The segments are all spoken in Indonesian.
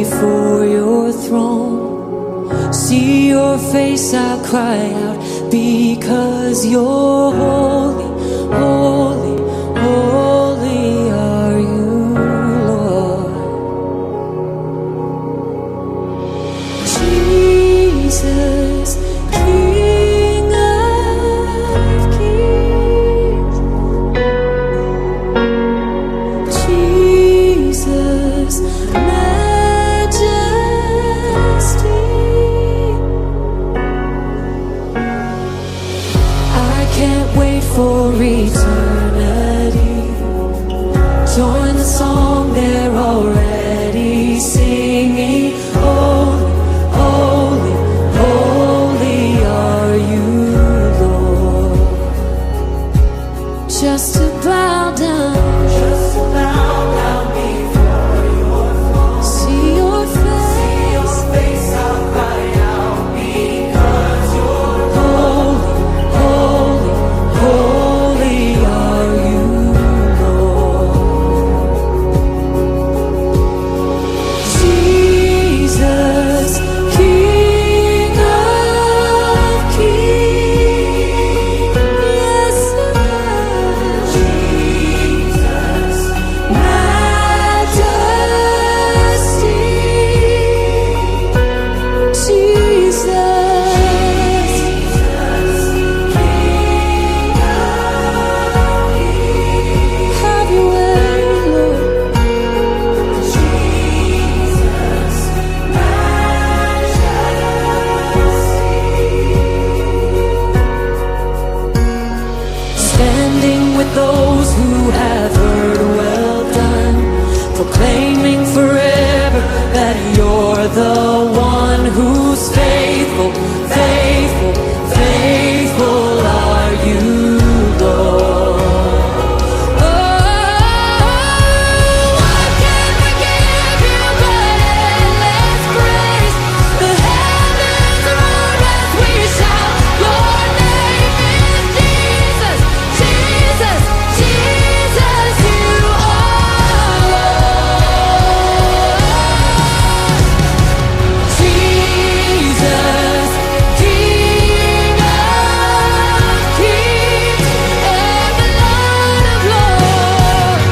before your throne. See your face, I cry out, because you're holy, holy, holy are you, Lord. Jesus, King of kings. Jesus, majesty. I can't wait for eternity. Join the song they're already singing. Holy, holy, holy are you, Lord. Just to bow down, before your throne. see your face. I'll cry out because you're Holy, holy, holy are you, Lord. Jesus, King of kings. Yes, Jesus, majesty. Jesus, have your way, Lord. Standing with those who have heard, well done, proclaiming forever that you're the one who's faithful, faithful, faithful are you, Lord. What can we give you but endless praise? The heavens roar as we shout, your name is Jesus, Jesus, Jesus, you are Lord. Jesus, King of kings and the Lord of lords.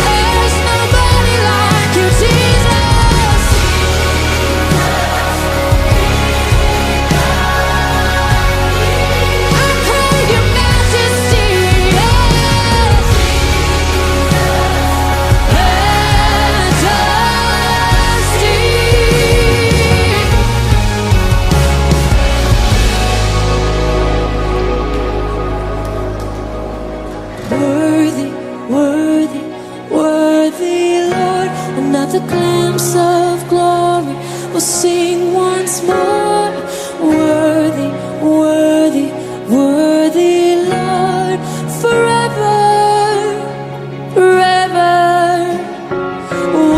There's nobody like you, Jesus. I crave your majesty, majesty. Worthy, worthy, worthy, Lord. Another glimpse of glory. We'll sing once more. Worthy, worthy, worthy, Lord. Forever, forever.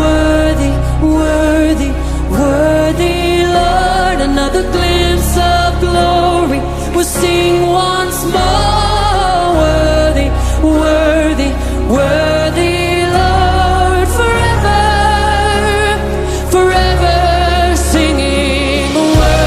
Worthy, worthy, worthy, Lord. Another glimpse of glory. We'll sing once more. Worthy, worthy, worthy, Lord. Forever, forever, singing. Worthy,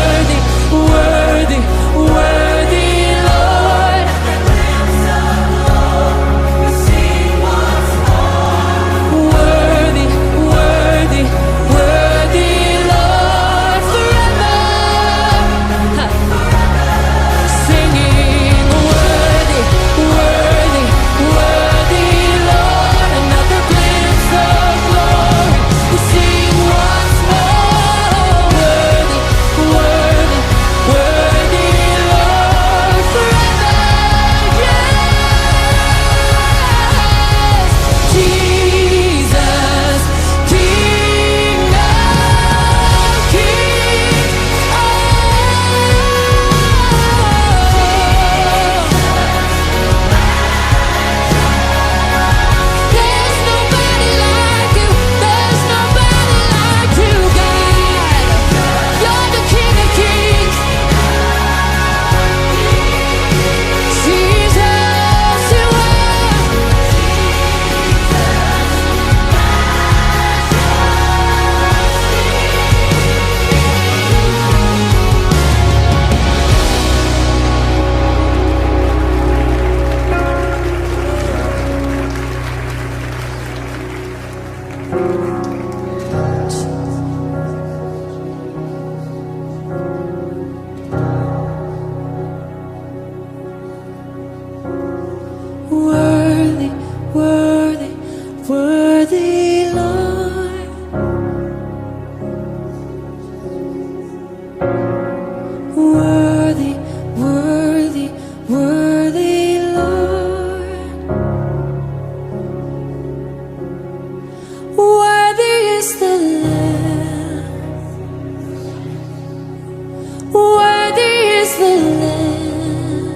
the Lamb.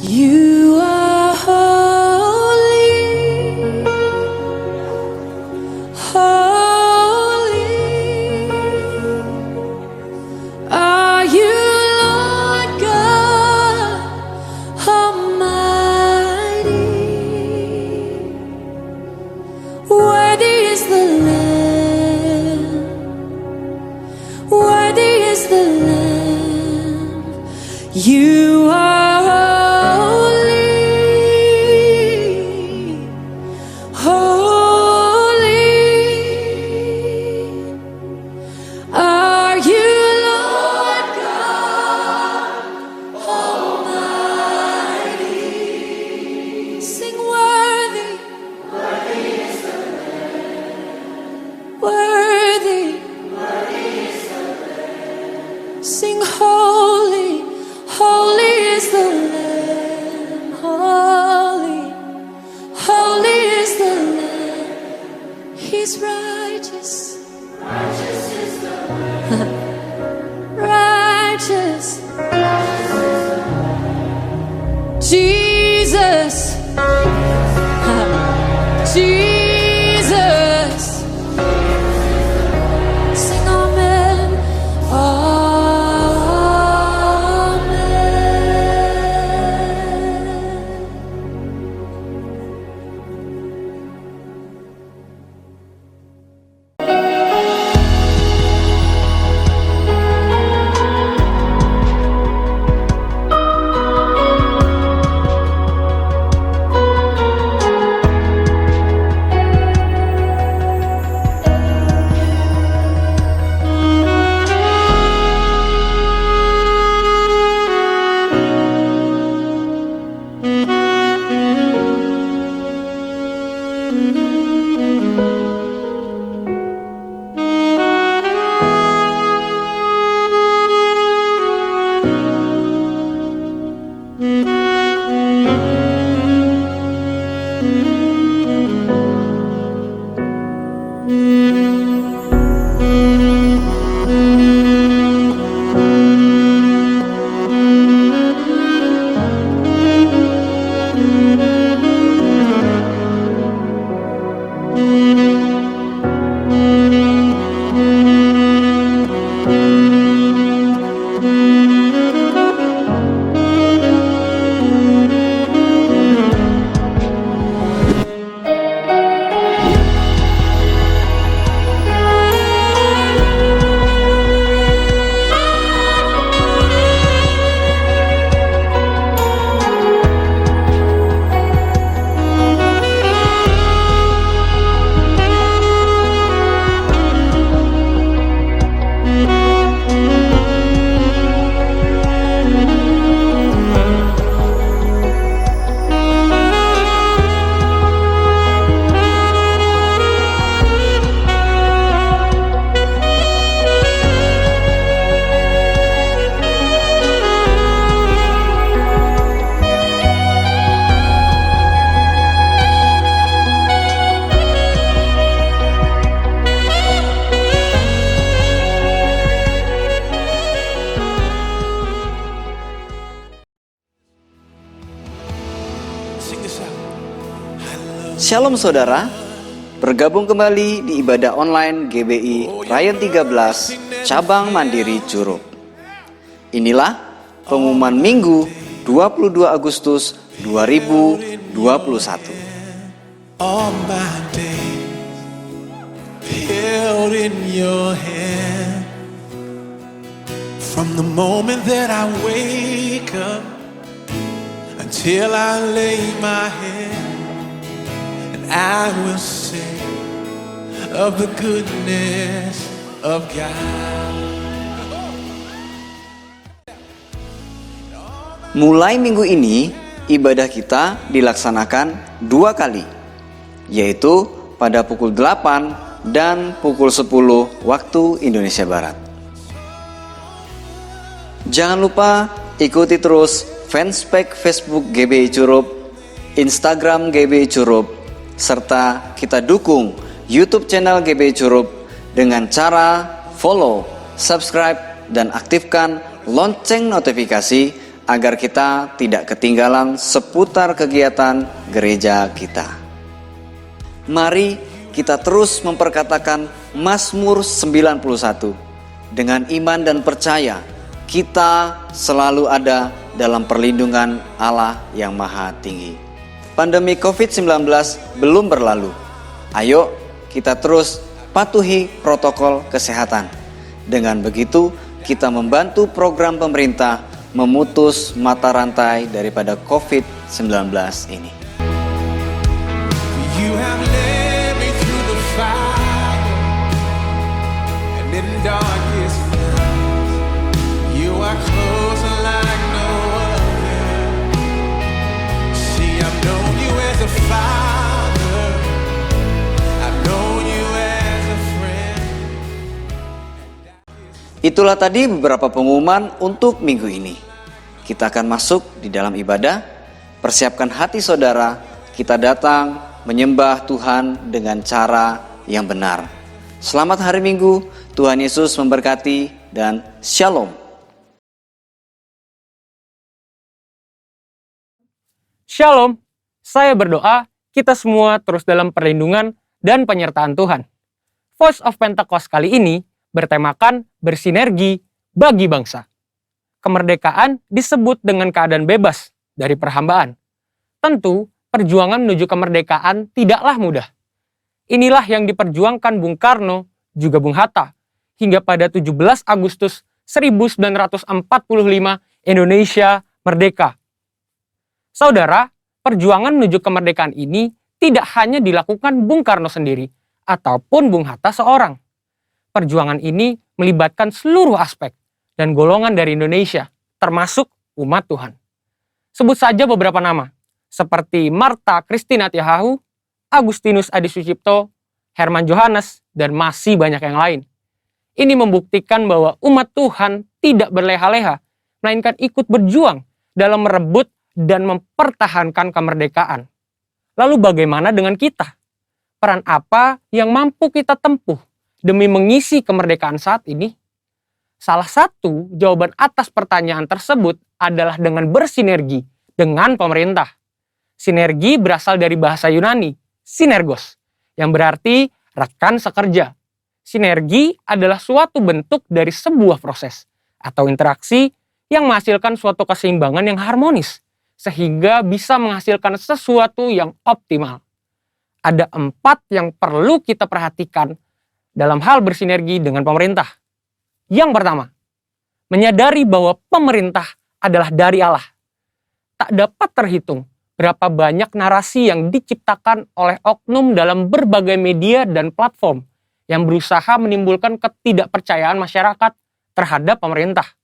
You are holy, holy. Are you Lord God Almighty? Worthy is the Lamb. Worthy is the Lamb. You are holy, holy. Are you Lord God Almighty? Sing worthy, worthy is the Lamb. Worthy. Sing holy, holy is the Lamb. Holy, holy is the Lamb. He's righteous. Righteous is the Lamb. Righteous. Jesus. Jesus. Sing amen. Shalom saudara, bergabung kembali di ibadah online GBI Rayon 13 Cabang Mandiri Curup. Inilah pengumuman Minggu 22 Agustus 2021. All my days held in your hand. From the moment that I wake up until I lay my head, and I will sing of the goodness of God. Mulai minggu ini, ibadah kita dilaksanakan 2 kali, yaitu pada pukul 8 dan pukul 10 waktu Indonesia Barat. Jangan lupa ikuti terus fanspage Facebook GBI Curup, Instagram GBI Curup, serta kita dukung YouTube channel GBI Curup dengan cara follow, subscribe, dan aktifkan lonceng notifikasi agar kita tidak ketinggalan seputar kegiatan gereja kita. Mari kita terus memperkatakan Mazmur 91 dengan iman dan percaya kita selalu ada dalam perlindungan Allah yang Maha Tinggi. Pandemi COVID-19 belum berlalu. Ayo kita terus patuhi protokol kesehatan. Dengan begitu, kita membantu program pemerintah memutus mata rantai daripada COVID-19 ini. You have led me through the fire and in darkest nights. You are close like no other. See, I've known you as a father. I've known you as a friend. Itulah tadi beberapa pengumuman untuk minggu ini. Kita akan masuk di dalam ibadah. Persiapkan hati saudara, kita datang menyembah Tuhan dengan cara yang benar. Selamat hari Minggu, Tuhan Yesus memberkati dan Shalom. Shalom, saya berdoa kita semua terus dalam perlindungan dan penyertaan Tuhan. Voice of Pentecost kali ini bertemakan bersinergi bagi bangsa. Kemerdekaan disebut dengan keadaan bebas dari perhambaan. Tentu, perjuangan menuju kemerdekaan tidaklah mudah. Inilah yang diperjuangkan Bung Karno, juga Bung Hatta, hingga pada 17 Agustus 1945 Indonesia merdeka. Saudara, perjuangan menuju kemerdekaan ini tidak hanya dilakukan Bung Karno sendiri, ataupun Bung Hatta seorang. Perjuangan ini melibatkan seluruh aspek dan golongan dari Indonesia, termasuk umat Tuhan. Sebut saja beberapa nama, seperti Martha Christina Tiahahu, Agustinus Adi Sucipto, Herman Johannes, dan masih banyak yang lain. Ini membuktikan bahwa umat Tuhan tidak berleha-leha, melainkan ikut berjuang dalam merebut dan mempertahankan kemerdekaan. Lalu bagaimana dengan kita? Peran apa yang mampu kita tempuh demi mengisi kemerdekaan saat ini? Salah satu jawaban atas pertanyaan tersebut adalah dengan bersinergi dengan pemerintah. Sinergi berasal dari bahasa Yunani, sinergos, yang berarti rekan sekerja. Sinergi adalah suatu bentuk dari sebuah proses atau interaksi yang menghasilkan suatu keseimbangan yang harmonis, sehingga bisa menghasilkan sesuatu yang optimal. Ada 4 yang perlu kita perhatikan dalam hal bersinergi dengan pemerintah. Yang pertama, menyadari bahwa pemerintah adalah dari Allah. Tak dapat terhitung berapa banyak narasi yang diciptakan oleh oknum dalam berbagai media dan platform yang berusaha menimbulkan ketidakpercayaan masyarakat terhadap pemerintah.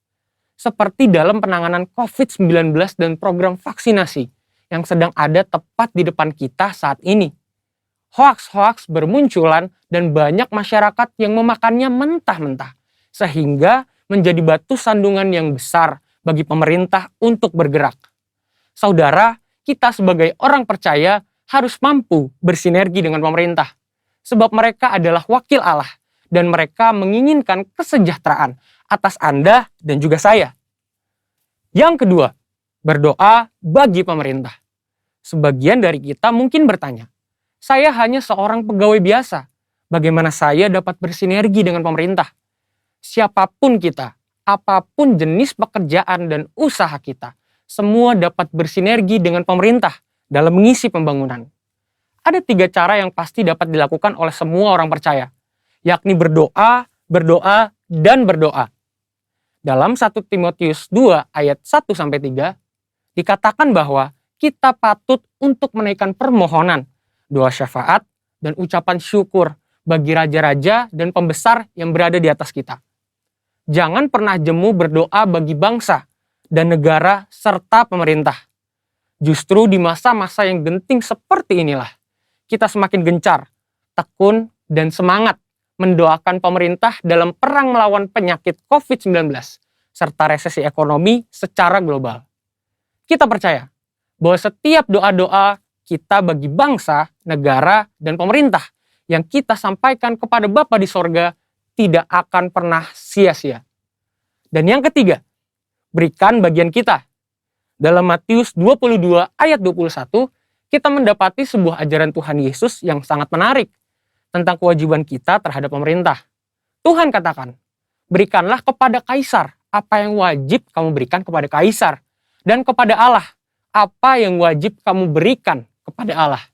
Seperti dalam penanganan COVID-19 dan program vaksinasi yang sedang ada tepat di depan kita saat ini. Hoaks-hoaks bermunculan dan banyak masyarakat yang memakannya mentah-mentah, sehingga menjadi batu sandungan yang besar bagi pemerintah untuk bergerak. Saudara, kita sebagai orang percaya harus mampu bersinergi dengan pemerintah, sebab mereka adalah wakil Allah dan mereka menginginkan kesejahteraan atas Anda dan juga saya. Yang kedua, berdoa bagi pemerintah. Sebagian dari kita mungkin bertanya, saya hanya seorang pegawai biasa, bagaimana saya dapat bersinergi dengan pemerintah? Siapapun kita, apapun jenis pekerjaan dan usaha kita, semua dapat bersinergi dengan pemerintah dalam mengisi pembangunan. Ada 3 cara yang pasti dapat dilakukan oleh semua orang percaya, yakni berdoa, berdoa, dan berdoa. Dalam 1 Timotius 2 ayat 1-3, dikatakan bahwa kita patut untuk menaikkan permohonan, doa syafaat, dan ucapan syukur bagi raja-raja dan pembesar yang berada di atas kita. Jangan pernah jemu berdoa bagi bangsa dan negara serta pemerintah. Justru di masa-masa yang genting seperti inilah, kita semakin gencar, tekun, dan semangat mendoakan pemerintah dalam perang melawan penyakit COVID-19 serta resesi ekonomi secara global. Kita percaya bahwa setiap doa-doa kita bagi bangsa, negara, dan pemerintah yang kita sampaikan kepada Bapa di sorga tidak akan pernah sia-sia. Dan yang ketiga, berikan bagian kita. Dalam Matius 22 ayat 21, kita mendapati sebuah ajaran Tuhan Yesus yang sangat menarik tentang kewajiban kita terhadap pemerintah. Tuhan katakan, berikanlah kepada kaisar apa yang wajib kamu berikan kepada kaisar, dan kepada Allah apa yang wajib kamu berikan kepada Allah.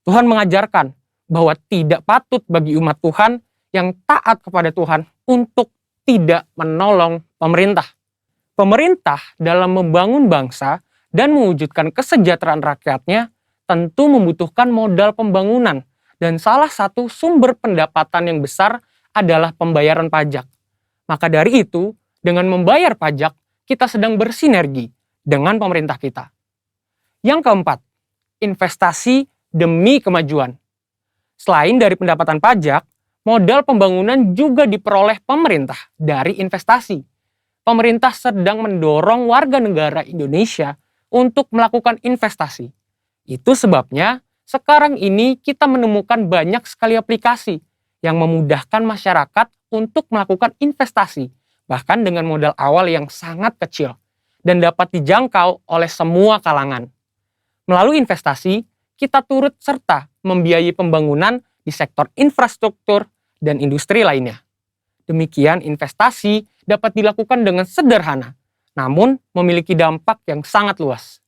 Tuhan mengajarkan bahwa tidak patut bagi umat Tuhan yang taat kepada Tuhan untuk tidak menolong pemerintah. Pemerintah dalam membangun bangsa dan mewujudkan kesejahteraan rakyatnya tentu membutuhkan modal pembangunan, dan salah satu sumber pendapatan yang besar adalah pembayaran pajak. Maka dari itu, dengan membayar pajak, kita sedang bersinergi dengan pemerintah kita. Yang keempat, investasi demi kemajuan. Selain dari pendapatan pajak, modal pembangunan juga diperoleh pemerintah dari investasi. Pemerintah sedang mendorong warga negara Indonesia untuk melakukan investasi. Itu sebabnya sekarang ini kita menemukan banyak sekali aplikasi yang memudahkan masyarakat untuk melakukan investasi, bahkan dengan modal awal yang sangat kecil dan dapat dijangkau oleh semua kalangan. Melalui investasi, kita turut serta membiayai pembangunan di sektor infrastruktur dan industri lainnya. Demikian investasi dapat dilakukan dengan sederhana, namun memiliki dampak yang sangat luas.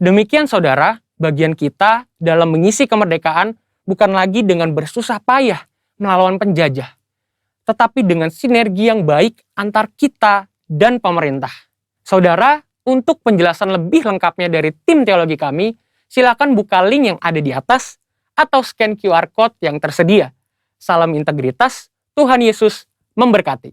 Demikian saudara, bagian kita dalam mengisi kemerdekaan bukan lagi dengan bersusah payah melawan penjajah, tetapi dengan sinergi yang baik antar kita dan pemerintah. Saudara, untuk penjelasan lebih lengkapnya dari tim teologi kami, silakan buka link yang ada di atas atau scan QR Code yang tersedia. Salam integritas, Tuhan Yesus memberkati.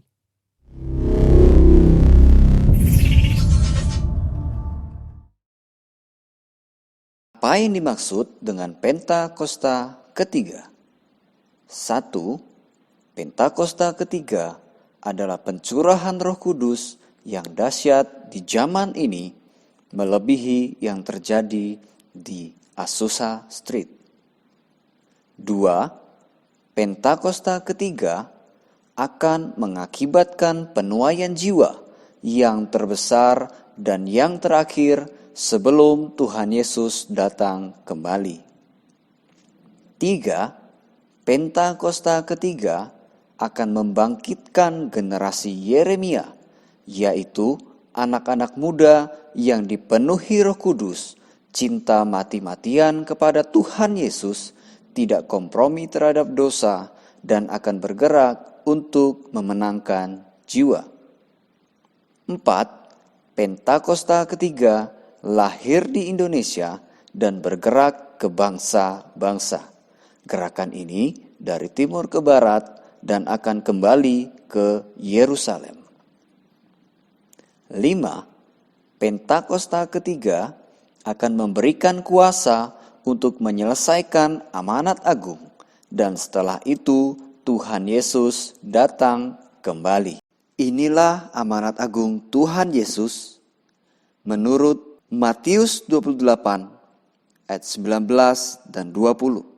Apa yang dimaksud dengan Pentakosta ketiga? 1. Pentakosta ketiga adalah pencurahan Roh Kudus yang dahsyat di zaman ini, melebihi yang terjadi di Azusa Street. 2. Pentakosta ketiga akan mengakibatkan penuaian jiwa yang terbesar dan yang terakhir sebelum Tuhan Yesus datang kembali. 3. Pentakosta ketiga akan membangkitkan generasi Yeremia, yaitu anak-anak muda yang dipenuhi Roh Kudus, cinta mati-matian kepada Tuhan Yesus, tidak kompromi terhadap dosa, dan akan bergerak untuk memenangkan jiwa. 4. Pentakosta ketiga lahir di Indonesia dan bergerak ke bangsa-bangsa. Gerakan ini dari timur ke barat dan akan kembali ke Yerusalem. 5. Pentakosta ketiga akan memberikan kuasa untuk menyelesaikan amanat agung, dan setelah itu Tuhan Yesus datang kembali. Inilah amanat agung Tuhan Yesus menurut Matius 28 ayat 19 dan 20.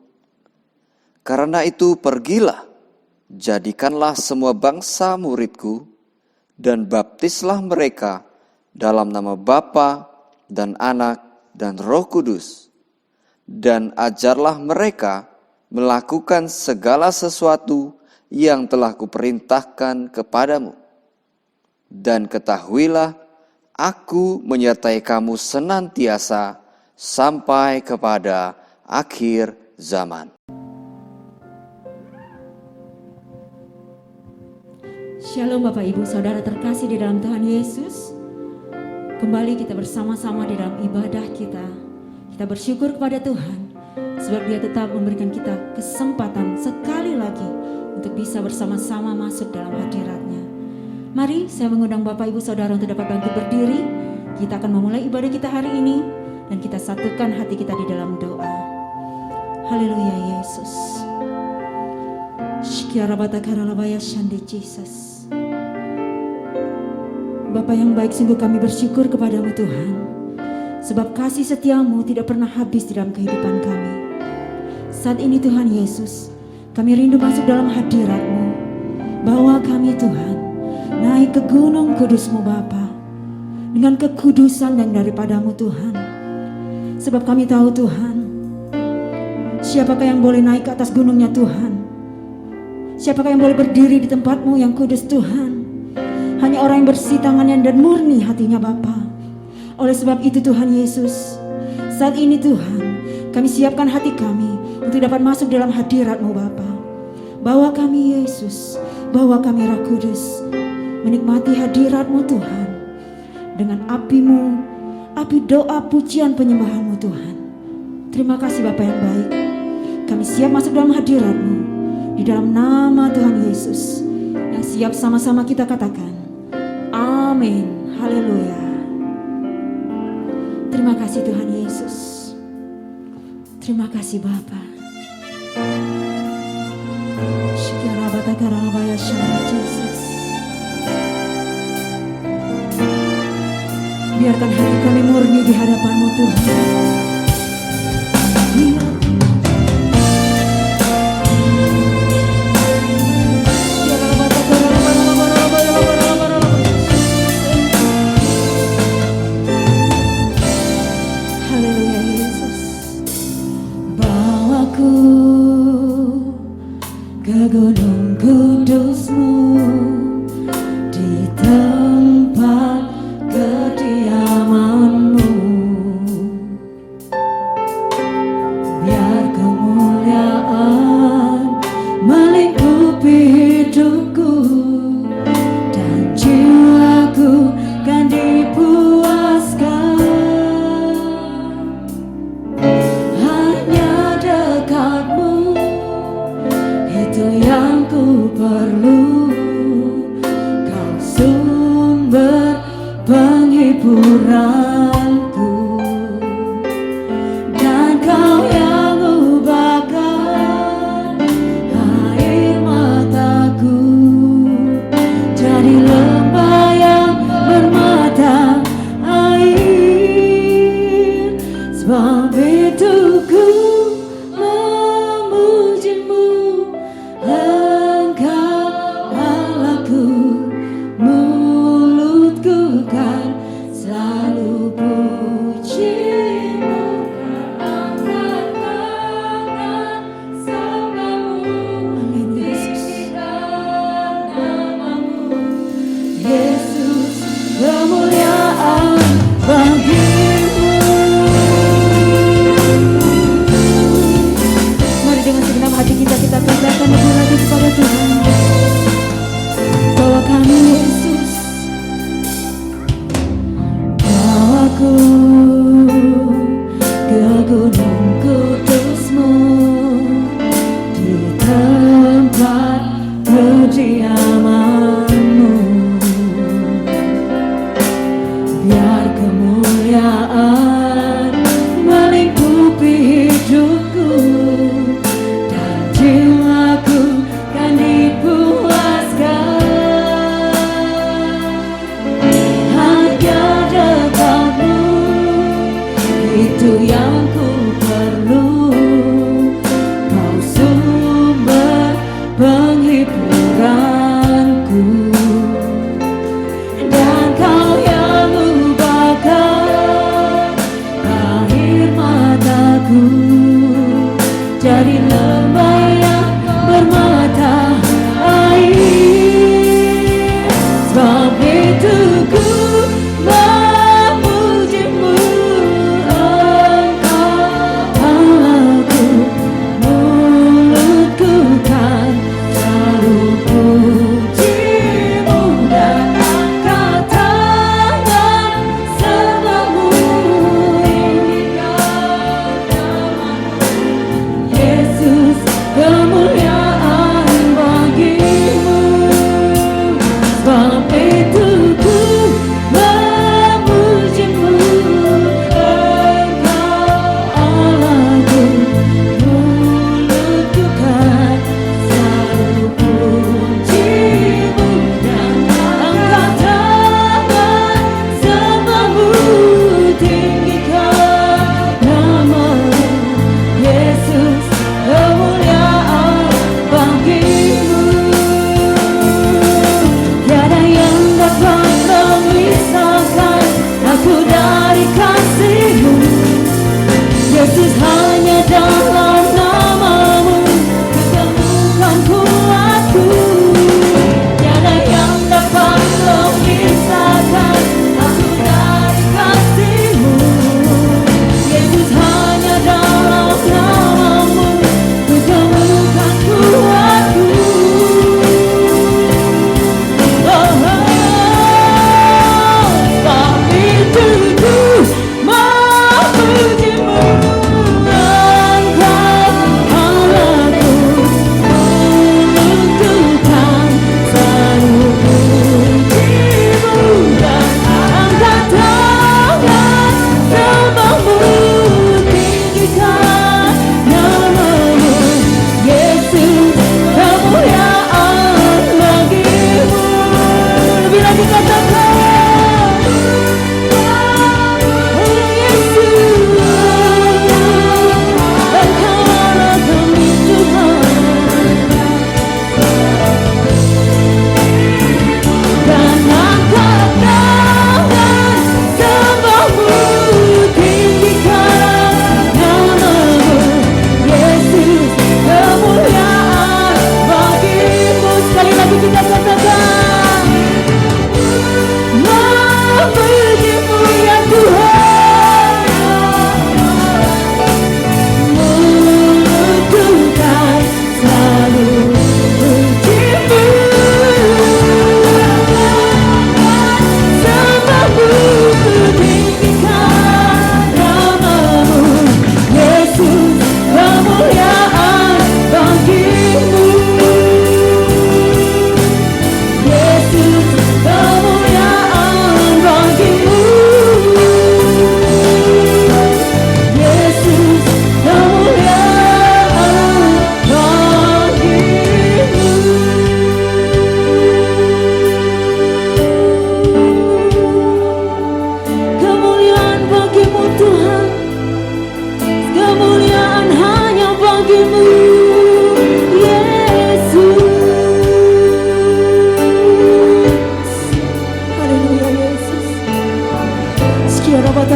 Karena itu pergilah, jadikanlah semua bangsa muridku, dan baptislah mereka dalam nama Bapa dan Anak dan Roh Kudus, dan ajarlah mereka melakukan segala sesuatu yang telah kuperintahkan kepadamu. Dan ketahuilah, aku menyertai kamu senantiasa sampai kepada akhir zaman. Shalom Bapak Ibu Saudara terkasih di dalam Tuhan Yesus. Kembali kita bersama-sama di dalam ibadah kita. Kita bersyukur kepada Tuhan sebab Dia tetap memberikan kita kesempatan sekali lagi untuk bisa bersama-sama masuk dalam hadirat-Nya. Mari saya mengundang Bapak Ibu Saudara untuk dapat bantu berdiri. Kita akan memulai ibadah kita hari ini dan kita satukan hati kita di dalam doa. Haleluya Yesus. Shkiarabatakaralavaya shandi Jesus. Bapa yang baik, sungguh kami bersyukur kepadamu Tuhan, sebab kasih setiamu tidak pernah habis di dalam kehidupan kami. Saat ini Tuhan Yesus, kami rindu masuk dalam hadirat-Mu. Bawa kami Tuhan naik ke gunung kudus-Mu Bapa. dengan kekudusan yang daripadamu Tuhan. Sebab kami tahu Tuhan, siapakah yang boleh naik ke atas gunungnya Tuhan? Siapakah yang boleh berdiri di tempatmu yang kudus Tuhan? Hanya orang yang bersih tangannya dan murni hatinya Bapa. Oleh sebab itu Tuhan Yesus, saat ini Tuhan, kami siapkan hati kami untuk dapat masuk dalam hadirat-Mu Bapa. Bawa kami Yesus, bawa kami Roh Kudus, menikmati hadirat-Mu Tuhan, dengan api-Mu, api doa pujian penyembahan-Mu Tuhan. Terima kasih Bapa yang baik. Kami siap masuk dalam hadirat-Mu, di dalam nama Tuhan Yesus, yang siap sama-sama kita katakan, amin, haleluya. Terima kasih Tuhan Yesus. Terima kasih Bapa. Yesus. Biarkan hati kami murni di hadapan-Mu Tuhan. Haleluya Yesus. Bawaku ke gunung kudus-Mu, di tempat kediaman-Mu. Biar kemuliaan melingkupi hidupku, dan jiwaku kan dipuaskan. Hanya dekat-Mu, itu yang ku perlu. Kau sumber penghiburanku, dan Kau yang ubahkan air mataku jadi lembah yang bermata air. Sebab itu ku memuji-Mu, Engkau Allahku, mulutku kan selalu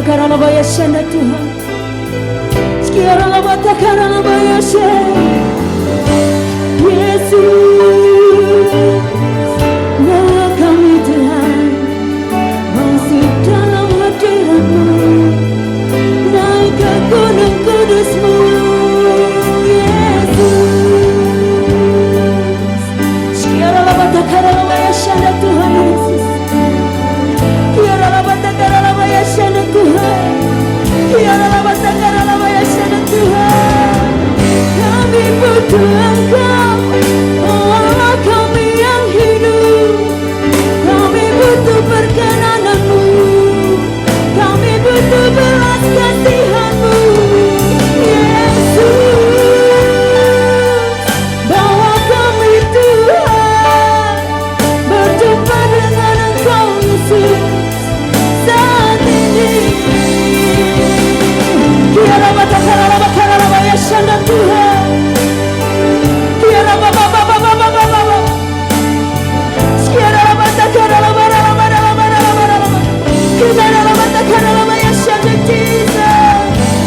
karalabaya shanda Tuhan. Skiaralabata karalabaya shanda. Yesus, bawa kami Tuhan masuk dalam hadirat-Mu, naik ke gunung kudus-Mu. Yesus, skiaralabata karalabaya shanda Tuhan Yesus. Skiaralabata karalabaya shanda Tuhan. Skiaralabata karalabaya shanda Tuhan. Kami butuh Engkau, oh Allah kami yang hidup. Kami butuh perkenanan-Mu, kami butuh belas kasihan-Mu. Yesus, bawa kami Tuhan, berjumpa dengan Engkau Yesus saat ini. Kiara bata karalaba karalaba ya shanda Tuhan. Kiara baba baba baba baba. Kiara bata karalaba karalaba karalaba karalaba. Kiara bata karalaba ya shanda Jesus.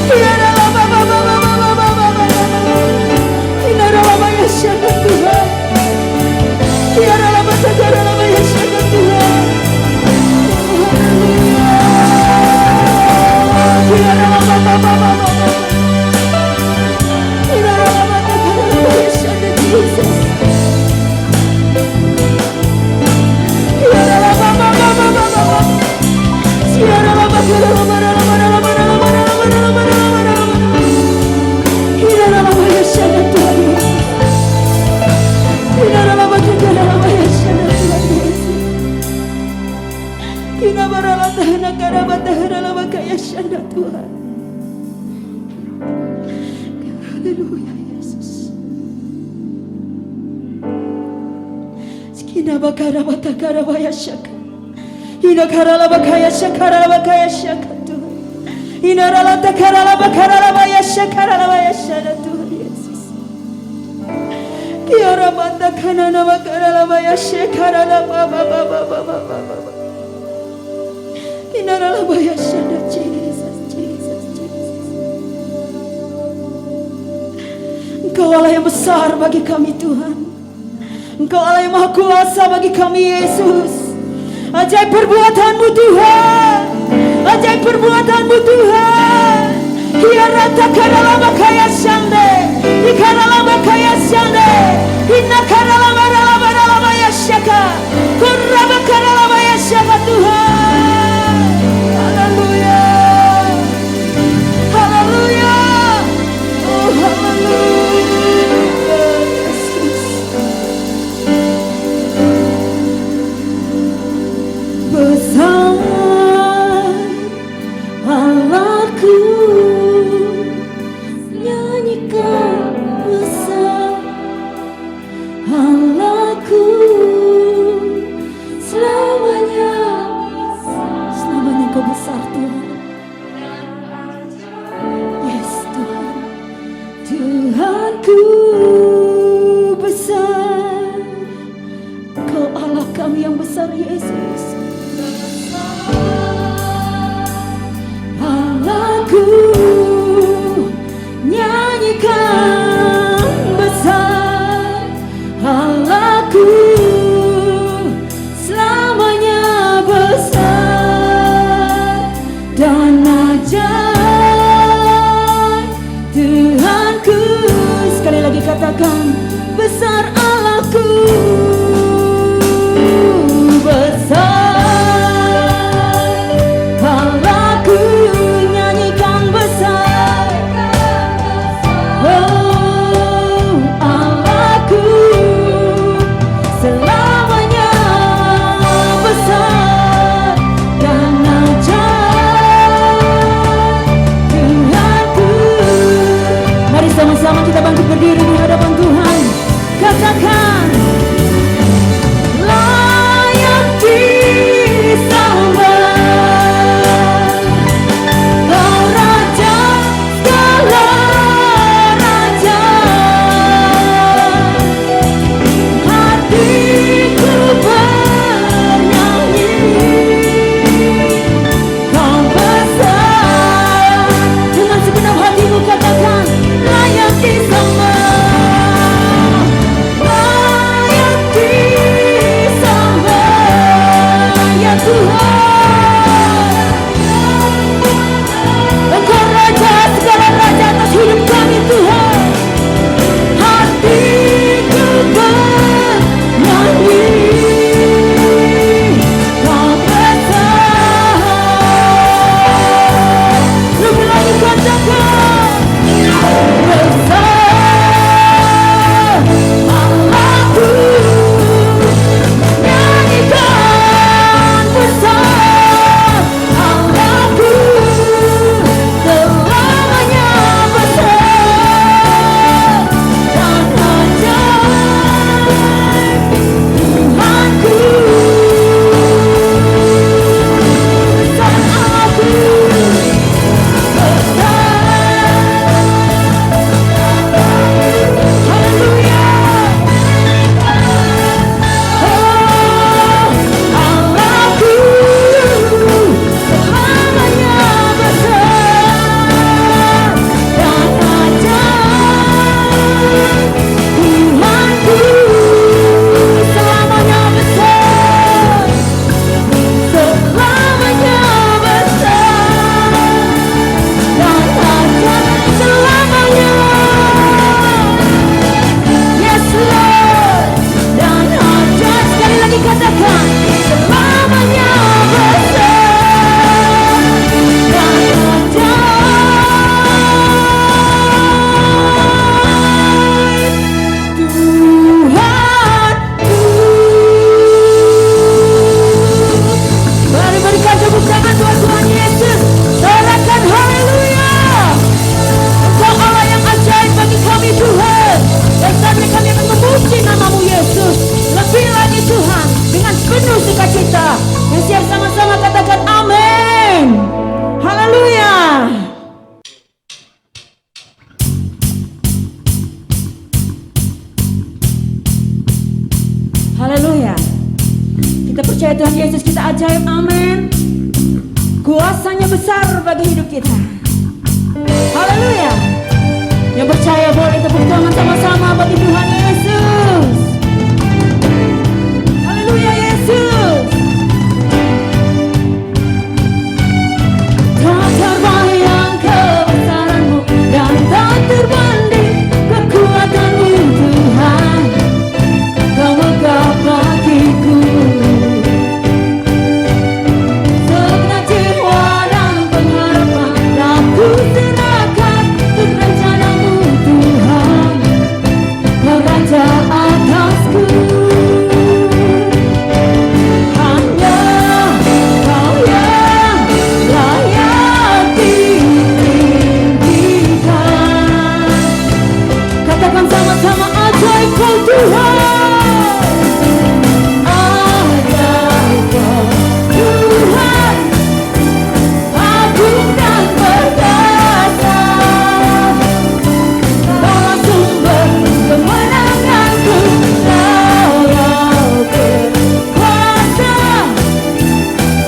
Kiara baba baba baba baba baba. Kiara baba ya shanda Tuhan. Kiara bata karalaba ya shanda Tuhan. Kiara baba baba baba. Haleluya Yesus. Skina bakara batakara baya shaka. Ina karala bakaya shakara bakaya shaka Tuhan. Ina rala takara bakara baya shakara baya shaka Tuhan Yesus. Kiara batakana bakara baya shakara baba baba baba baba. Ina rala baya shaka Jesus Jesus Jesus. Engkau Allah yang besar bagi kami Tuhan. Engkau Allah yang maha kuasa bagi kami Yesus. Ajaib perbuatan-Mu Tuhan, ajaib perbuatan-Mu Tuhan. Kiarata karalama kaya shande, ikaralama kaya shande, inna karalama ralama ralama ya shaka, kuraba karalama ya shaka Tuhan. Haleluya, haleluya, oh haleluya Yesus. Besar Allahku, nyanyikan besar Allahku, selamanya selamanya Kau besar Tuhan. Yes Tuhan, Tuhanku besar. Kau Allah kami yang besar Yesus. Allahku, nyanyikan besar Allahku, selamanya besar dan ajaib Tuhanku. Sekali lagi katakan, besar Allahku, besar Haleluya. Kita percaya Tuhan Yesus kita ajaib, amin. Kuasanya besar bagi hidup kita. Haleluya. Yang percaya boleh tepuk tangan sama-sama bagi Tuhan Yesus. Haleluya Yesus. Tak terbayang kebesaran-Mu dan tak terbanding kekuatan-Mu Tuhan. Kau megah bagiku. Segenap jiwa dan pengharapan aku serahkan untuk rencana-Mu Tuhan. Kau raja atasku. Hanya Kau yang layak ditinggikan. Katakan sama-sama, ajaib Kau Tuhan. Ajaib Kau Tuhan. Agung dan perkasa. Kaulah sumber kemenanganku. Kau berkuasa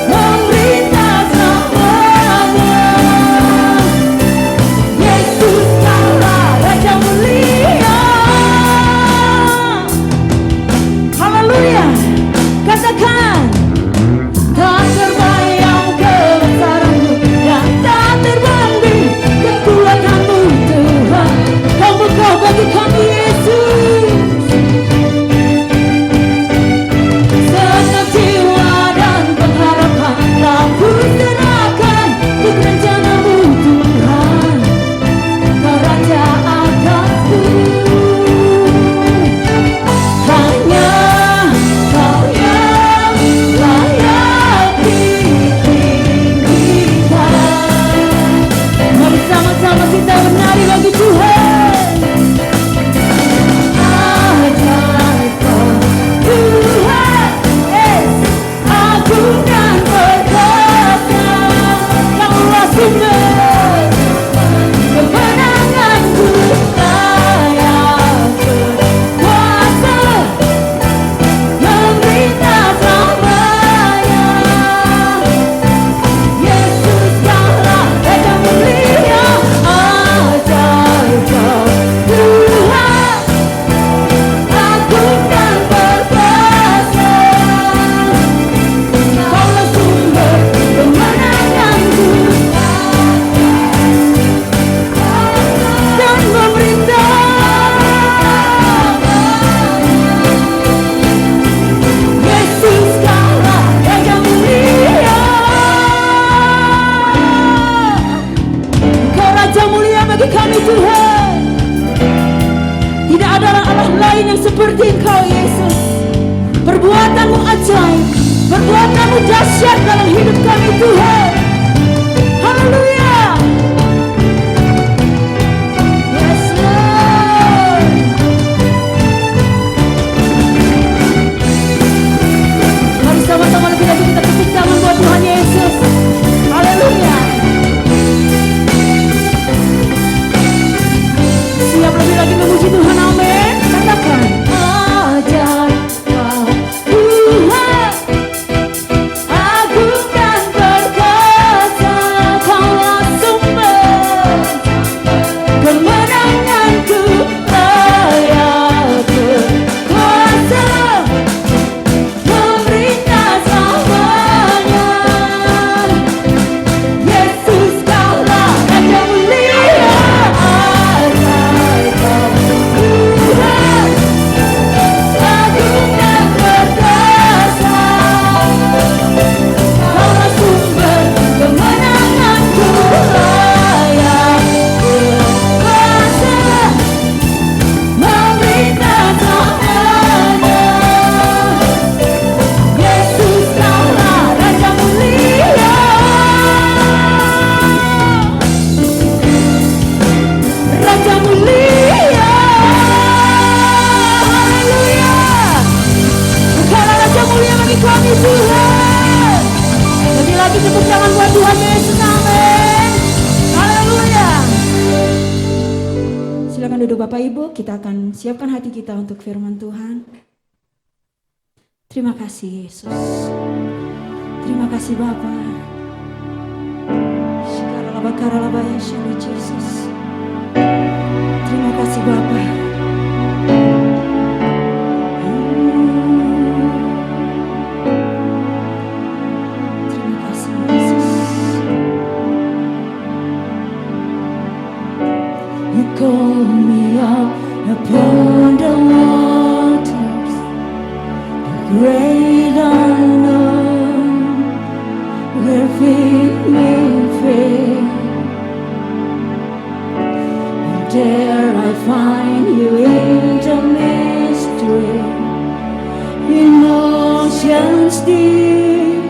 memerintah semuanya. Yesus Kaulah Raja mulia. Haleluya. Katakan, tak terbayang kebesaran-Mu dan tak terbanding kekuatan-Mu Tuhan. Kau megah bagi kami Yesus. Segenap jiwa dan pengharapan telah ku serahkan untuk rencana-Mu Tuhan. Kau raja atasku. Hanya Kau yang layak ditinggikan. Mari sama-sama kita menari bagi Tuhan. Ajaib Kau Tuhan. Agung dan perkasa. Kaulah sumber kemenanganku. Layak berkuasa memerintah selamanya. Yesus Kaulah Raja mulia. Ajaib Kau Tuhan. Agung dan perkasa. Kaulah sumber kemenanganku dan memerintah. Yesus Kaulah Raja mulia. Kau Raja mulia bagi kami Tuhan. Tidak ada Allah lain yang seperti Engkau Yesus. Perbuatan-Mu ajaib, perbuatan-Mu dahsyat dalam hidup kami Tuhan. Haleluya. Yes Lord. Mari sama-sama lebih lagi kita tepuk tangan buat Tuhan Yesus. Haleluya. Siap lebih lagi memuji Tuhan, amin. Katakan, ajaib Kau Tuhan. Agung dan perkasa. Kaulah sumber kemenanganku. Layak berkuasa memerintah selamanya. Yesus Kaulah Raja mulia. Ajaib Kau Tuhan. Agung dan perkasa. Kaulah sumber kemenanganku. Layak berkuasa memerintah selamanya. Yesus Kaulah Raja mulia. Raja mulia. Haleluya. Engkaulah Raja mulia bagi kami Tuhan. Lebih lagi tepuk tangan buat Tuhan Yesus, amin. Haleluya. Silakan duduk Bapak Ibu, kita akan siapkan hati kita untuk firman Tuhan. Terima kasih Yesus. Terima kasih Bapa. Shikaralabakaralabaya Shani Jesus. Terima kasih Bapa. Terima kasih Yesus. You call me out upon the waters, the great unknown, where feet may fail. And there I find you in the mystery, in oceans deep,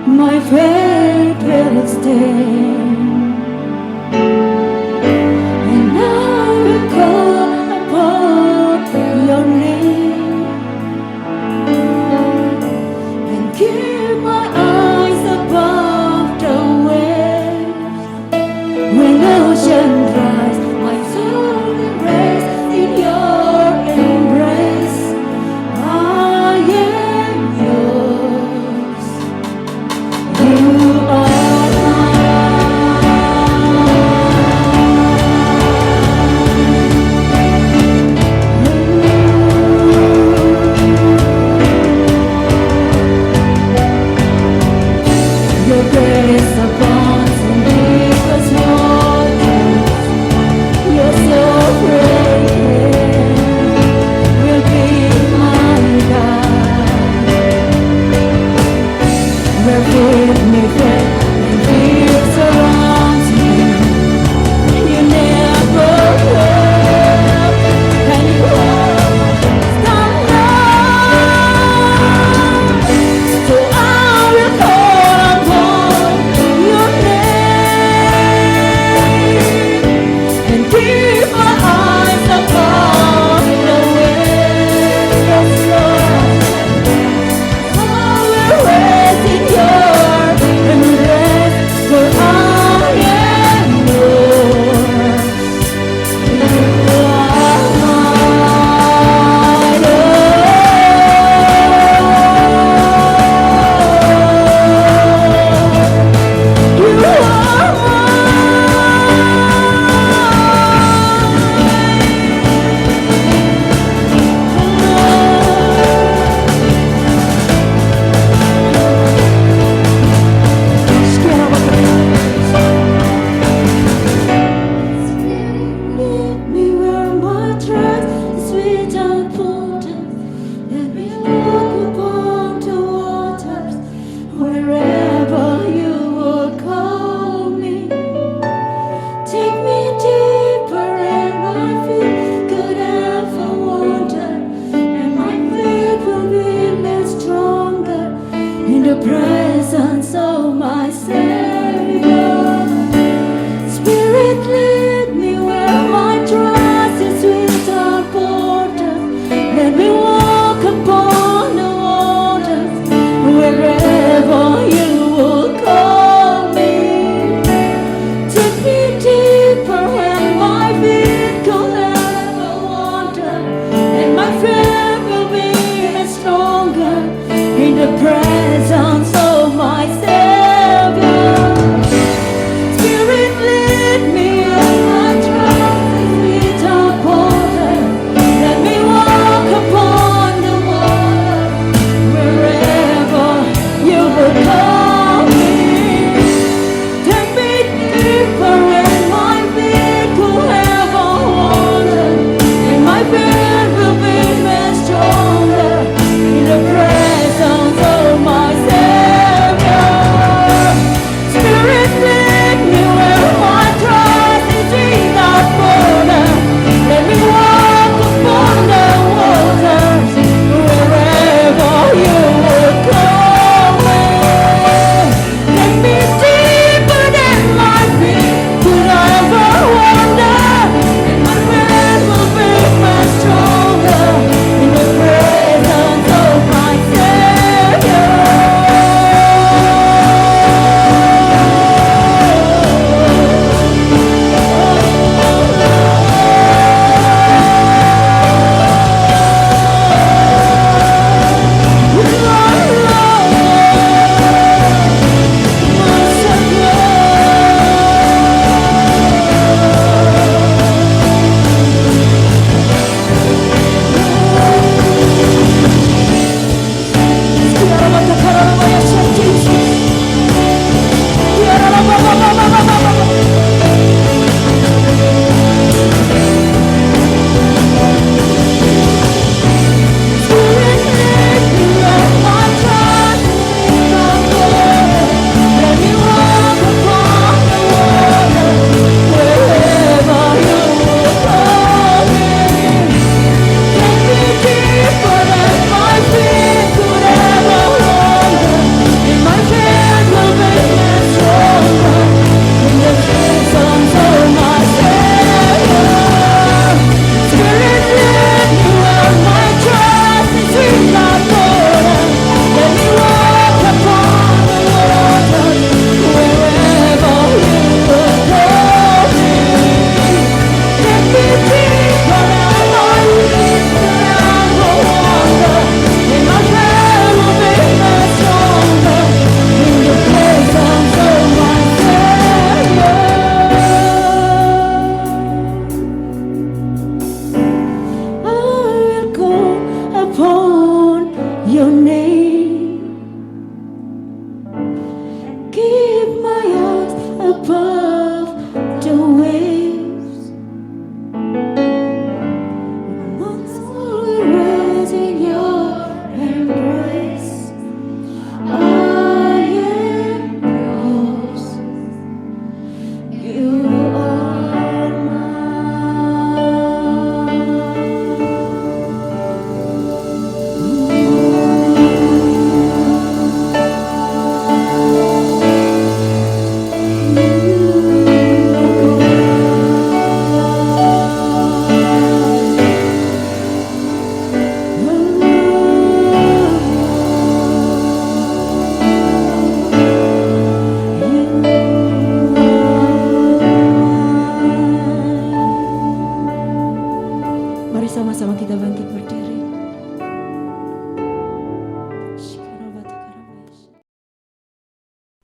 my faith will stand. presence of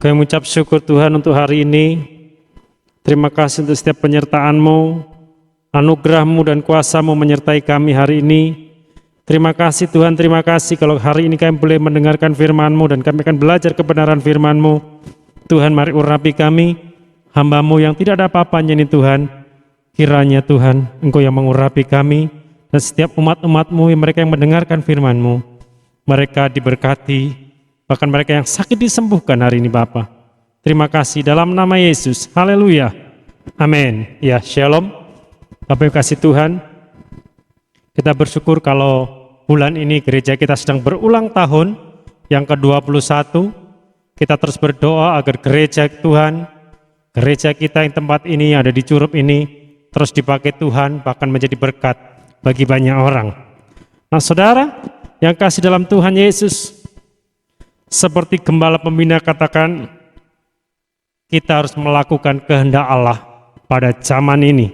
Kami mengucap syukur Tuhan untuk hari ini. Terima kasih untuk setiap penyertaan-Mu, anugerah-Mu dan kuasa-Mu menyertai kami hari ini. Terima kasih Tuhan, terima kasih kalau hari ini kami boleh mendengarkan firman-Mu dan kami akan belajar kebenaran firman-Mu. Tuhan, mari urapi kami, hamba-Mu yang tidak ada apa-apanya ini Tuhan. Kiranya Tuhan, Engkau yang mengurapi kami dan setiap umat-umat-Mu, mereka yang mendengarkan firman-Mu, mereka diberkati, bahkan mereka yang sakit disembuhkan hari ini Bapa. Terima kasih dalam nama Yesus. Haleluya. Amin. Ya, shalom. Bapak Ibu kasih Tuhan, kita bersyukur kalau bulan ini gereja kita sedang berulang tahun yang ke-21. Kita terus berdoa agar gereja Tuhan, gereja kita yang tempat ini ada di Curup ini terus dipakai Tuhan, bahkan menjadi berkat bagi banyak orang. Nah saudara yang kasih dalam Tuhan Yesus, seperti gembala pembina katakan, kita harus melakukan kehendak Allah pada zaman ini.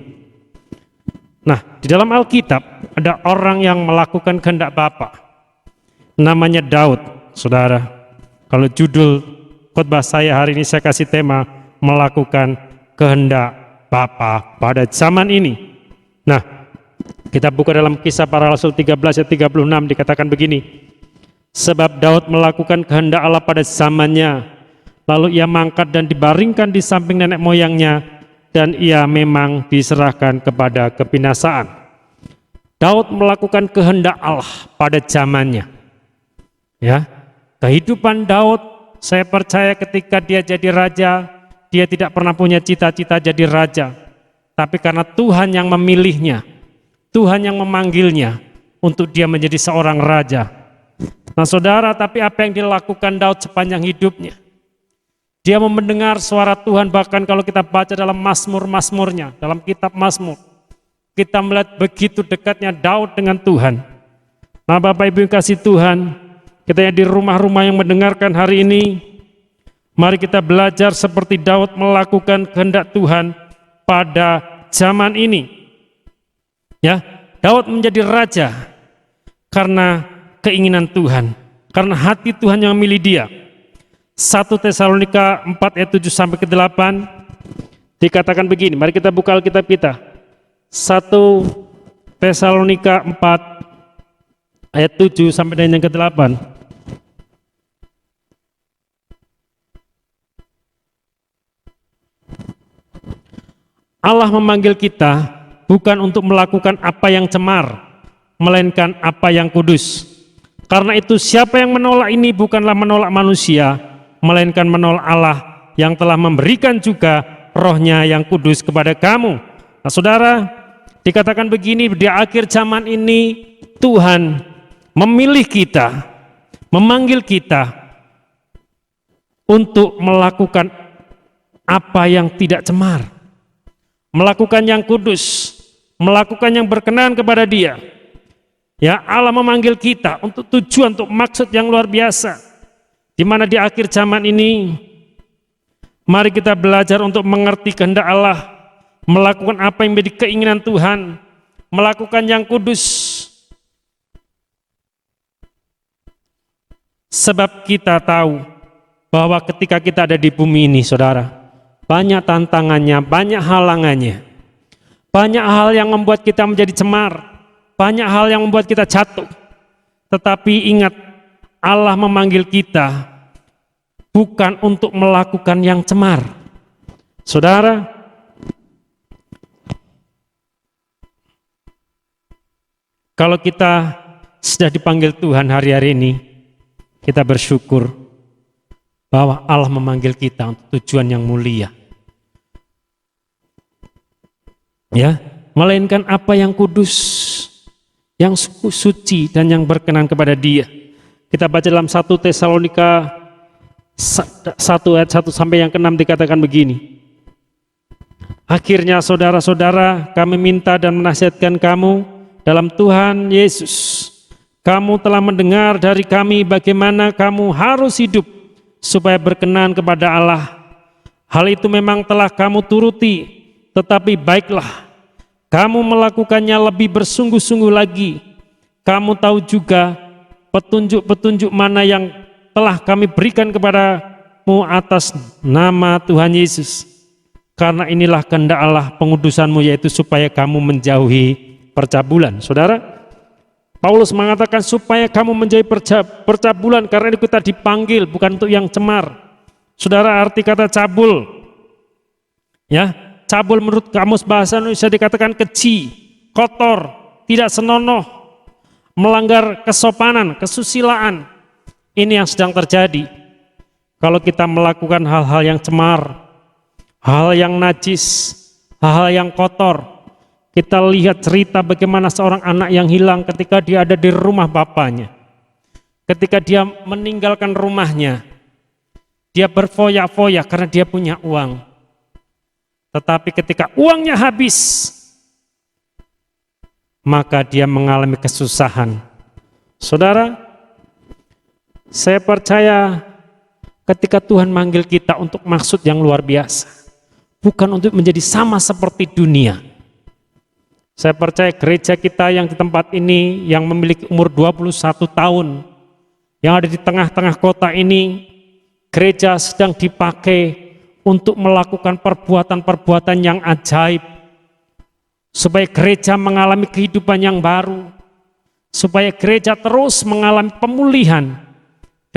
Nah, di dalam Alkitab ada orang yang melakukan kehendak Bapa. Namanya Daud, saudara. Kalau judul khotbah saya hari ini saya kasih tema melakukan kehendak Bapa pada zaman ini. Nah, kita buka dalam Kisah Para Rasul 13 ayat 36 dikatakan begini. Sebab Daud melakukan kehendak Allah pada zamannya, lalu ia mangkat dan dibaringkan di samping nenek moyangnya, dan ia memang diserahkan kepada kebinasaan. Daud melakukan kehendak Allah pada zamannya. Ya, kehidupan Daud, saya percaya ketika dia jadi raja, dia tidak pernah punya cita-cita jadi raja, tapi karena Tuhan yang memilihnya, Tuhan yang memanggilnya untuk dia menjadi seorang raja. Nah saudara, tapi apa yang dilakukan Daud sepanjang hidupnya? Dia mendengar suara Tuhan, bahkan kalau kita baca dalam Mazmur-Mazmurnya, dalam kitab Mazmur, kita melihat begitu dekatnya Daud dengan Tuhan. Nah Bapak Ibu yang kasih Tuhan, kita yang di rumah-rumah yang mendengarkan hari ini, mari kita belajar seperti Daud melakukan kehendak Tuhan pada zaman ini. Ya, Daud menjadi raja karena keinginan Tuhan, karena hati Tuhan yang memilih dia. 1 Tesalonika 4 ayat 7 sampai ke 8 dikatakan begini. Mari kita buka Alkitab kita. 1 Tesalonika 4 ayat 7 sampai dengan yang ke-8. Allah memanggil kita bukan untuk melakukan apa yang cemar, melainkan apa yang kudus. Karena itu siapa yang menolak ini bukanlah menolak manusia, melainkan menolak Allah yang telah memberikan juga rohnya yang kudus kepada kamu. Nah saudara, dikatakan begini, di akhir zaman ini Tuhan memilih kita, memanggil kita untuk melakukan apa yang tidak cemar, melakukan yang kudus, melakukan yang berkenan kepada Dia. Ya, Allah memanggil kita untuk tujuan, untuk maksud yang luar biasa. Di mana di akhir zaman ini, mari kita belajar untuk mengerti kehendak Allah, melakukan apa yang menjadi keinginan Tuhan, melakukan yang kudus. Sebab kita tahu bahwa ketika kita ada di bumi ini, saudara, banyak tantangannya, banyak halangannya, banyak hal yang membuat kita menjadi cemar, banyak hal yang membuat kita jatuh. Tetapi ingat, Allah memanggil kita bukan untuk melakukan yang cemar. Saudara, kalau kita sudah dipanggil Tuhan hari-hari ini, kita bersyukur bahwa Allah memanggil kita untuk tujuan yang mulia. Ya, melainkan apa yang kudus, yang suci dan yang berkenan kepada Dia. Kita baca dalam 1 Tesalonika 1 ayat 1 sampai yang ke-6 dikatakan begini. Akhirnya saudara-saudara, kami minta dan menasihatkan kamu dalam Tuhan Yesus. Kamu telah mendengar dari kami bagaimana kamu harus hidup supaya berkenan kepada Allah. Hal itu memang telah kamu turuti, tetapi baiklah kamu melakukannya lebih bersungguh-sungguh lagi. Kamu tahu juga petunjuk-petunjuk mana yang telah kami berikan kepada berkat-Mu atas nama Tuhan Yesus. Karena inilah kehendak Allah pengudusan-Mu, yaitu supaya kamu menjauhi percabulan. Saudara, Paulus mengatakan supaya kamu menjauhi percabulan, karena itu kita dipanggil bukan untuk yang cemar. Saudara, arti kata cabul, ya, cabul menurut kamus bahasa Indonesia dikatakan keji, kotor, tidak senonoh, melanggar kesopanan, kesusilaan. Ini yang sedang terjadi kalau kita melakukan hal-hal yang cemar, hal yang najis, hal yang kotor. Kita lihat cerita bagaimana seorang anak yang hilang ketika dia ada di rumah bapaknya. Ketika dia meninggalkan rumahnya, dia berfoya-foya karena dia punya uang. Tetapi ketika uangnya habis, maka dia mengalami kesusahan. Saudara, saya percaya ketika Tuhan manggil kita untuk maksud yang luar biasa, bukan untuk menjadi sama seperti dunia. Saya percaya gereja kita yang di tempat ini, yang memiliki umur 21 tahun, yang ada di tengah-tengah kota ini, gereja sedang dipakai untuk melakukan perbuatan-perbuatan yang ajaib, supaya gereja mengalami kehidupan yang baru, supaya gereja terus mengalami pemulihan,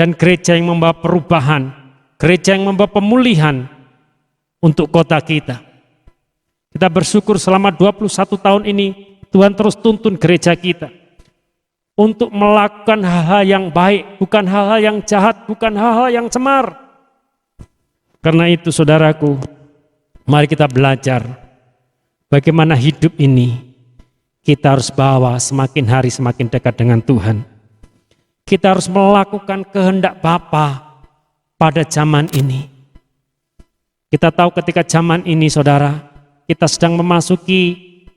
dan gereja yang membawa perubahan, gereja yang membawa pemulihan untuk kota kita. Kita bersyukur selama 21 tahun ini Tuhan terus tuntun gereja kita untuk melakukan hal-hal yang baik, bukan hal-hal yang jahat, bukan hal-hal yang cemar. Karena itu saudaraku, mari kita belajar bagaimana hidup ini kita harus bawa semakin hari semakin dekat dengan Tuhan. Kita harus melakukan kehendak Bapa pada zaman ini. Kita tahu ketika zaman ini saudara, kita sedang memasuki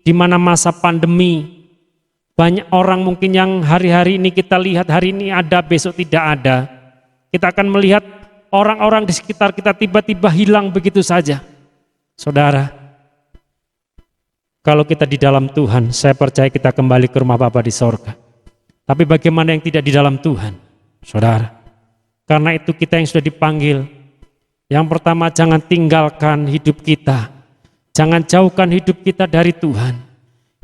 di mana masa pandemi. Banyak orang mungkin yang hari-hari ini kita lihat hari ini ada, besok tidak ada. Kita akan melihat orang-orang di sekitar kita tiba-tiba hilang begitu saja. Saudara, kalau kita di dalam Tuhan, saya percaya kita kembali ke rumah Bapa di sorga. Tapi bagaimana yang tidak di dalam Tuhan? Saudara, karena itu kita yang sudah dipanggil, yang pertama jangan tinggalkan hidup kita, jangan jauhkan hidup kita dari Tuhan.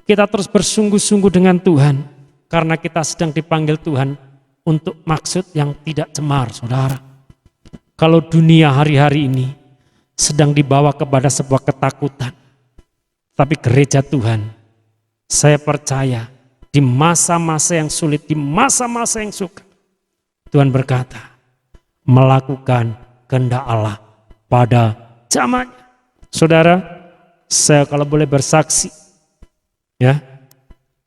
Kita terus bersungguh-sungguh dengan Tuhan, karena kita sedang dipanggil Tuhan untuk maksud yang tidak cemar. Saudara, kalau dunia hari-hari ini sedang dibawa kepada sebuah ketakutan, tapi gereja Tuhan, saya percaya di masa-masa yang sulit, di masa-masa yang suka, Tuhan berkata, melakukan kehendak Allah pada zamannya. Saudara, saya kalau boleh bersaksi, ya,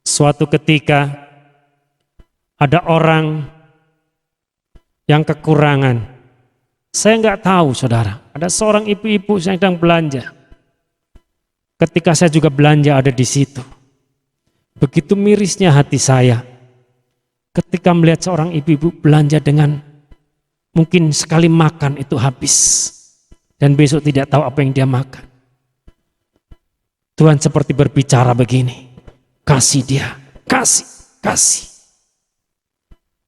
suatu ketika ada orang yang kekurangan. Saya nggak tahu saudara, ada seorang ibu-ibu yang sedang belanja. Ketika saya juga belanja ada di situ. Begitu mirisnya hati saya ketika melihat seorang ibu-ibu belanja dengan mungkin sekali makan itu habis dan besok tidak tahu apa yang dia makan. Tuhan seperti berbicara begini, kasih dia, kasih.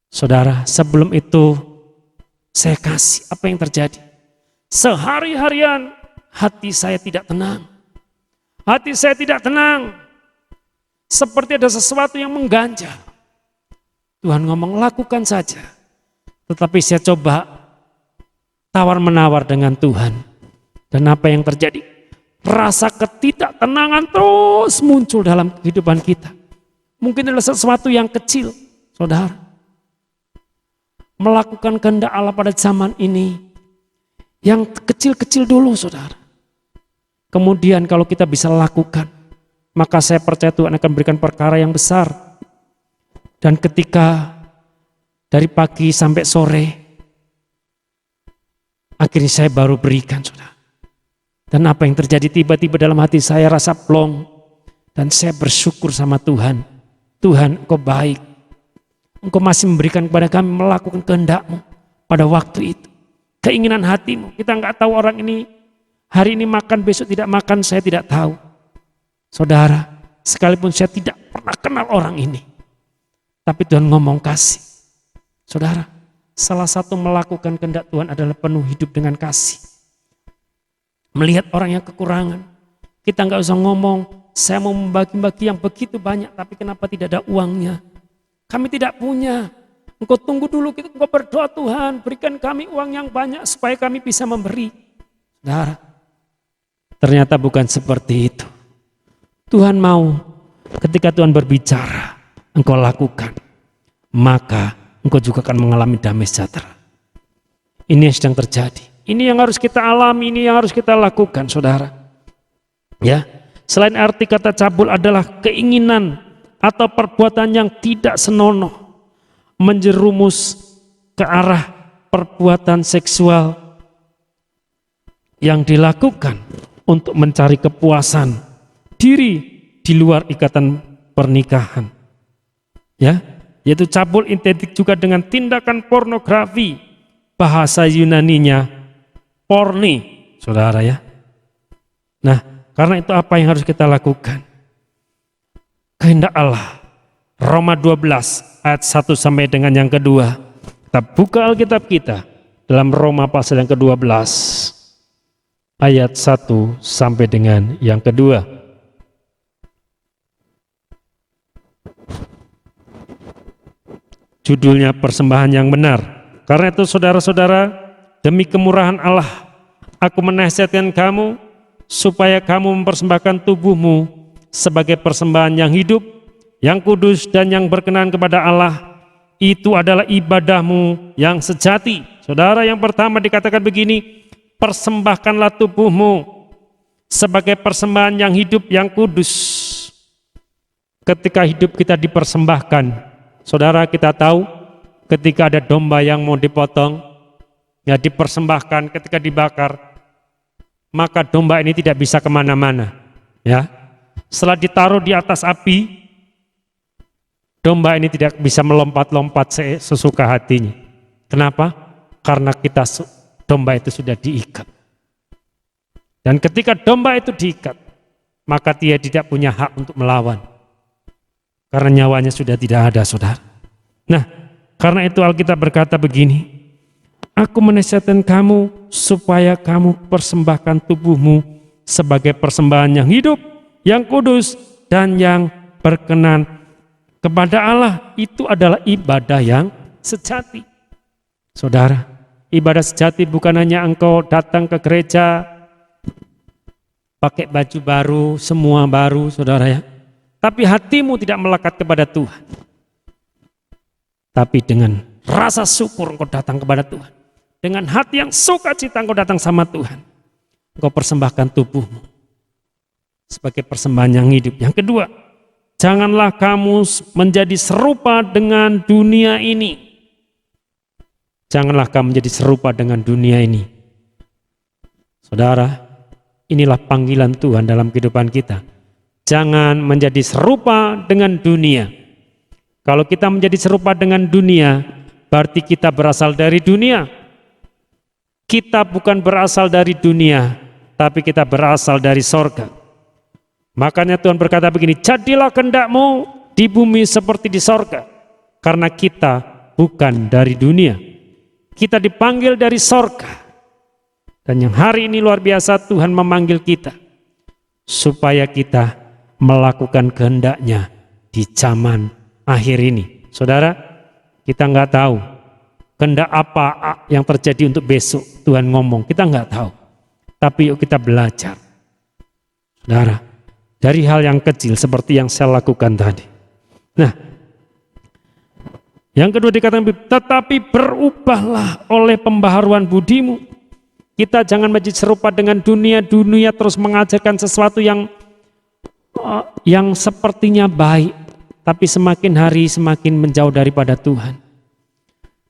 Saudara, sebelum itu saya kasih, apa yang terjadi? Sehari-harian hati saya tidak tenang. Hati saya tidak tenang. Seperti ada sesuatu yang mengganjal. Tuhan ngomong lakukan saja. Tetapi saya coba tawar-menawar dengan Tuhan. Dan apa yang terjadi? Rasa ketidaktenangan terus muncul dalam kehidupan kita. Mungkin adalah sesuatu yang kecil, saudara. Melakukan kehendak Allah pada zaman ini. Yang kecil-kecil dulu, saudara. Kemudian kalau kita bisa lakukan, maka saya percaya Tuhan akan berikan perkara yang besar. Dan ketika dari pagi sampai sore, akhirnya saya baru berikan, saudara. Dan apa yang terjadi tiba-tiba dalam hati saya rasa plong. Dan saya bersyukur sama Tuhan. Tuhan, Engkau baik. Engkau masih memberikan kepada kami melakukan kehendak-Mu pada waktu itu. Keinginan hati-Mu. Kita nggak tahu orang ini hari ini makan, besok tidak makan, saya tidak tahu. Saudara, sekalipun saya tidak pernah kenal orang ini. Tapi Tuhan ngomong kasih. Saudara, salah satu melakukan kehendak Tuhan adalah penuh hidup dengan kasih. Melihat orang yang kekurangan, kita nggak usah ngomong, saya mau membagi-bagi yang begitu banyak, tapi kenapa tidak ada uangnya? Kami tidak punya. Engkau tunggu dulu, engkau berdoa, Tuhan berikan kami uang yang banyak supaya kami bisa memberi. Saudara, ternyata bukan seperti itu. Tuhan mau ketika Tuhan berbicara, engkau lakukan, maka engkau juga akan mengalami damai sejahtera. Ini yang sedang terjadi. Ini yang harus kita alami, ini yang harus kita lakukan, saudara. Ya, selain arti kata cabul adalah keinginan atau perbuatan yang tidak senonoh, menjerumus ke arah perbuatan seksual yang dilakukan untuk mencari kepuasan diri di luar ikatan pernikahan. Ya, yaitu cabul identik juga dengan tindakan pornografi, bahasa Yunaninya porni, saudara ya. Nah, karena itu apa yang harus kita lakukan? Kehendak Allah. Roma 12 ayat 1 sampai dengan yang kedua. Kita buka Alkitab kita dalam Roma pasal yang ke-12 ayat 1 sampai dengan yang kedua. Judulnya persembahan yang benar. Karena itu saudara-saudara, demi kemurahan Allah, aku menasihatkan kamu supaya kamu mempersembahkan tubuhmu sebagai persembahan yang hidup, yang kudus dan yang berkenan kepada Allah. Itu adalah ibadahmu yang sejati. Saudara, yang pertama dikatakan begini, persembahkanlah tubuhmu sebagai persembahan yang hidup, yang kudus. Ketika hidup kita dipersembahkan, saudara, kita tahu ketika ada domba yang mau dipotong, ya dipersembahkan, ketika dibakar, maka domba ini tidak bisa kemana-mana. Ya, setelah ditaruh di atas api, domba ini tidak bisa melompat-lompat sesuka hatinya. Kenapa? Karena domba itu sudah diikat. Dan ketika domba itu diikat, maka dia tidak punya hak untuk melawan. Karena nyawanya sudah tidak ada, saudara. Nah, karena itu Alkitab berkata begini, aku menasihatkan kamu supaya kamu persembahkan tubuhmu sebagai persembahan yang hidup, yang kudus, dan yang berkenan kepada Allah. Itu adalah ibadah yang sejati. Saudara, ibadah sejati bukan hanya engkau datang ke gereja, pakai baju baru, semua baru, saudara ya. Tapi hatimu tidak melekat kepada Tuhan. Tapi dengan rasa syukur engkau datang kepada Tuhan. Dengan hati yang sukacita engkau datang sama Tuhan. Engkau persembahkan tubuhmu sebagai persembahan yang hidup. Yang kedua, janganlah kamu menjadi serupa dengan dunia ini. Janganlah kamu menjadi serupa dengan dunia ini. Saudara, inilah panggilan Tuhan dalam kehidupan kita. Jangan menjadi serupa dengan dunia. Kalau kita menjadi serupa dengan dunia, berarti kita berasal dari dunia. Kita bukan berasal dari dunia, tapi kita berasal dari sorga. Makanya Tuhan berkata begini, jadilah kehendakmu di bumi seperti di sorga. Karena kita bukan dari dunia. Kita dipanggil dari sorga. Dan yang hari ini luar biasa, Tuhan memanggil kita supaya kita melakukan kehendaknya di zaman akhir ini. Saudara, kita nggak tahu kehendak apa yang terjadi untuk besok. Tuhan ngomong, kita nggak tahu. Tapi yuk kita belajar. Saudara, dari hal yang kecil seperti yang saya lakukan tadi. Nah, yang kedua dikatakan, tetapi berubahlah oleh pembaharuan budimu. Kita jangan menjadi serupa dengan dunia. Dunia terus mengajarkan sesuatu yang sepertinya baik, tapi semakin hari semakin menjauh daripada Tuhan.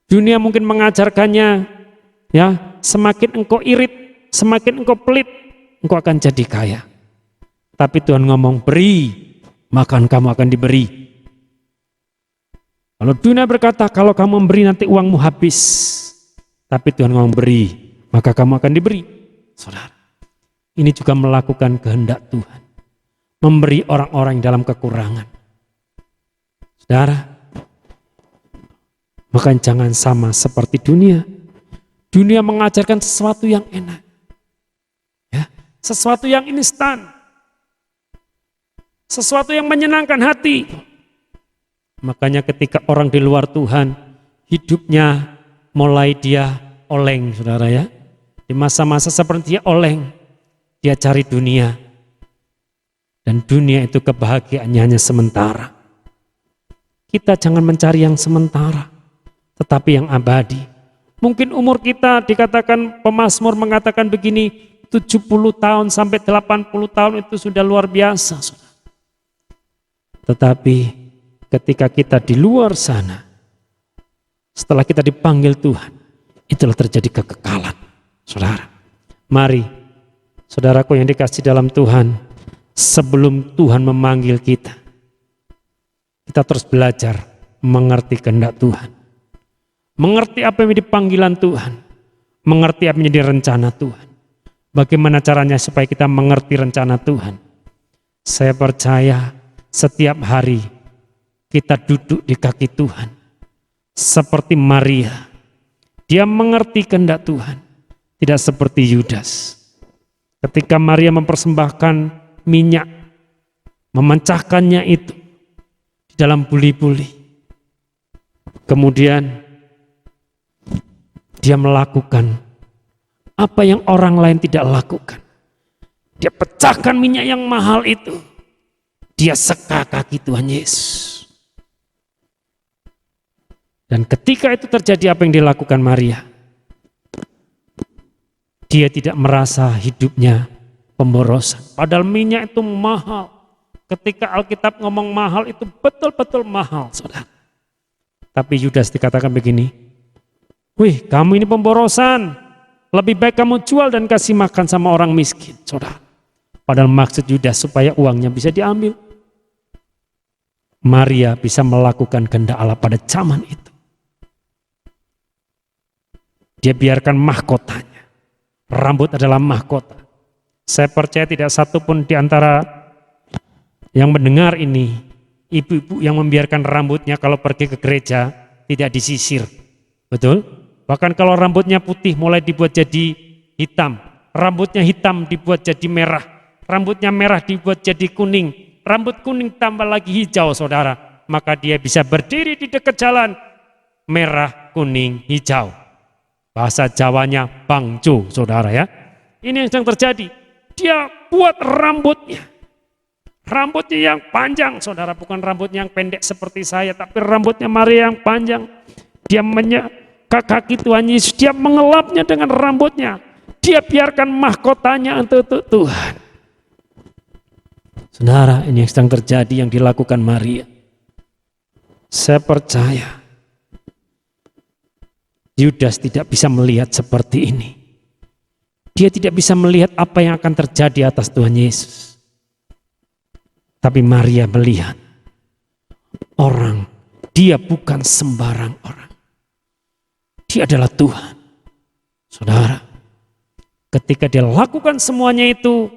Dunia mungkin mengajarkannya, ya, semakin engkau irit, semakin engkau pelit, engkau akan jadi kaya. Tapi Tuhan ngomong, beri, maka kamu akan diberi. Kalau dunia berkata, kalau kamu memberi nanti uangmu habis. Tapi Tuhan ngomong, beri, maka kamu akan diberi. Saudara, ini juga melakukan kehendak Tuhan. Memberi orang-orang dalam kekurangan. Saudara, Maka jangan sama seperti dunia. Dunia mengajarkan sesuatu yang enak, ya, sesuatu yang instan, sesuatu yang menyenangkan hati. Makanya ketika orang di luar Tuhan, hidupnya mulai dia oleng, saudara ya. Di masa-masa seperti dia oleng, dia cari dunia. Dan dunia itu kebahagiaannya hanya sementara. Kita jangan mencari yang sementara, tetapi yang abadi. Mungkin umur kita dikatakan, pemazmur mengatakan begini, 70 tahun sampai 80 tahun itu sudah luar biasa. Tetapi ketika kita di luar sana, setelah kita dipanggil Tuhan, itulah terjadi kekekalan. Saudara, mari saudaraku yang dikasih dalam Tuhan, sebelum Tuhan memanggil kita terus belajar mengerti kehendak Tuhan. Mengerti apa yang menjadi panggilan Tuhan, mengerti apa yang menjadi rencana Tuhan. Bagaimana caranya supaya kita mengerti rencana Tuhan? Saya percaya setiap hari kita duduk di kaki Tuhan. Seperti Maria, dia mengerti kehendak Tuhan. Tidak seperti Yudas. Ketika Maria mempersembahkan minyak, memecahkannya itu di dalam buli-buli. Kemudian dia melakukan apa yang orang lain tidak lakukan. Dia pecahkan minyak yang mahal itu. Dia seka kaki Tuhan Yesus. Dan ketika itu terjadi apa yang dilakukan Maria, dia tidak merasa hidupnya pemborosan. Padahal minyak itu mahal. Ketika Alkitab ngomong mahal itu betul-betul mahal, saudara. Tapi Yudas dikatakan begini, wih, kamu ini pemborosan. Lebih baik kamu jual dan kasih makan sama orang miskin, saudara. Padahal maksud Yudas supaya uangnya bisa diambil. Maria bisa melakukan kehendak Allah pada zaman itu. Dia biarkan mahkotanya. Rambut adalah mahkota. Saya percaya tidak satu pun di antara yang mendengar ini, ibu-ibu yang membiarkan rambutnya kalau pergi ke gereja tidak disisir. Betul? Bahkan kalau rambutnya putih mulai dibuat jadi hitam. Rambutnya hitam dibuat jadi merah. Rambutnya merah dibuat jadi kuning. Rambut kuning tambah lagi hijau, saudara. Maka dia bisa berdiri di dekat jalan. Merah, kuning, hijau. Bahasa Jawanya bangjo, saudara ya. Ini yang sedang terjadi. Dia buat rambutnya. Rambutnya yang panjang, saudara, bukan rambutnya yang pendek seperti saya, tapi rambutnya Maria yang panjang. Dia kaki Tuhan Yesus, dia mengelapnya dengan rambutnya. Dia biarkan mahkotanya untuk Tuhan. Saudara, ini yang sedang terjadi yang dilakukan Maria. Saya percaya Yudas tidak bisa melihat seperti ini. Dia tidak bisa melihat apa yang akan terjadi atas Tuhan Yesus. Tapi Maria melihat orang, dia bukan sembarang orang. Dia adalah Tuhan. Saudara, ketika dia lakukan semuanya itu,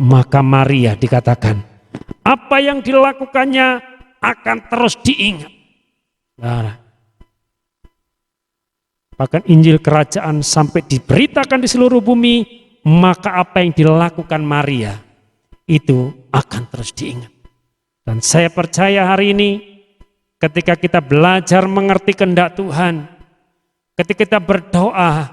maka Maria dikatakan, apa yang dilakukannya akan terus diingat. Saudara, bahkan Injil Kerajaan sampai diberitakan di seluruh bumi, maka apa yang dilakukan Maria itu akan terus diingat. Dan saya percaya hari ini ketika kita belajar mengerti kehendak Tuhan, ketika kita berdoa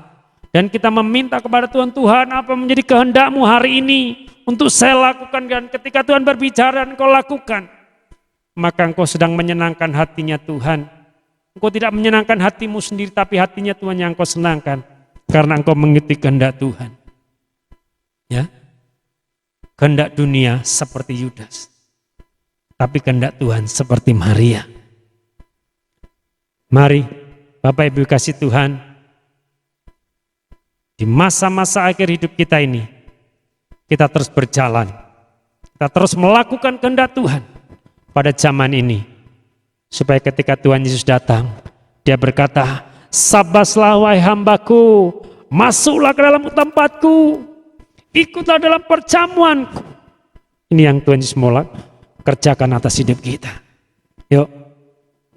dan kita meminta kepada Tuhan, Tuhan apa menjadi kehendak-Mu hari ini untuk saya lakukan, dan ketika Tuhan berbicara dan Engkau lakukan, maka Engkau sedang menyenangkan hatinya Tuhan. Engkau tidak menyenangkan hatimu sendiri, tapi hatinya Tuhan yang Engkau senangkan karena Engkau mengikuti kehendak Tuhan. Ya. Kehendak dunia seperti Yudas, tapi kehendak Tuhan seperti Maria. Mari Bapak Ibu kasih Tuhan, di masa-masa akhir hidup kita ini, kita terus berjalan, kita terus melakukan kehendak Tuhan pada zaman ini, supaya ketika Tuhan Yesus datang, Dia berkata, sabaslah wahai hambaku, masuklah ke dalam tempatku, ikutlah dalam perjamuanku. Ini yang Tuhan Yesus mau kerjakan atas hidup kita. Yuk,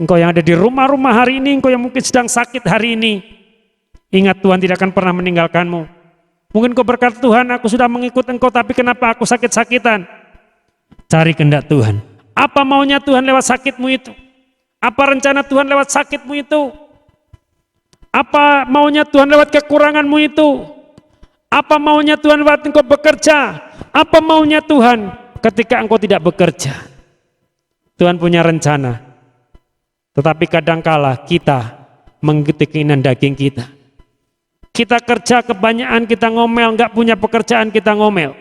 Engkau yang ada di rumah-rumah hari ini, engkau yang mungkin sedang sakit hari ini. Ingat Tuhan tidak akan pernah meninggalkanmu. Mungkin kau berkata, Tuhan aku sudah mengikut engkau tapi kenapa aku sakit-sakitan? Cari kehendak Tuhan. Apa maunya Tuhan lewat sakitmu itu? Apa rencana Tuhan lewat sakitmu itu? Apa maunya Tuhan lewat kekuranganmu itu? Apa maunya Tuhan lewat engkau bekerja? Apa maunya Tuhan ketika engkau tidak bekerja? Tuhan punya rencana. Tetapi kadangkala kita mengikuti keinginan daging kita. Kita kerja kebanyakan, kita ngomel, nggak punya pekerjaan kita ngomel.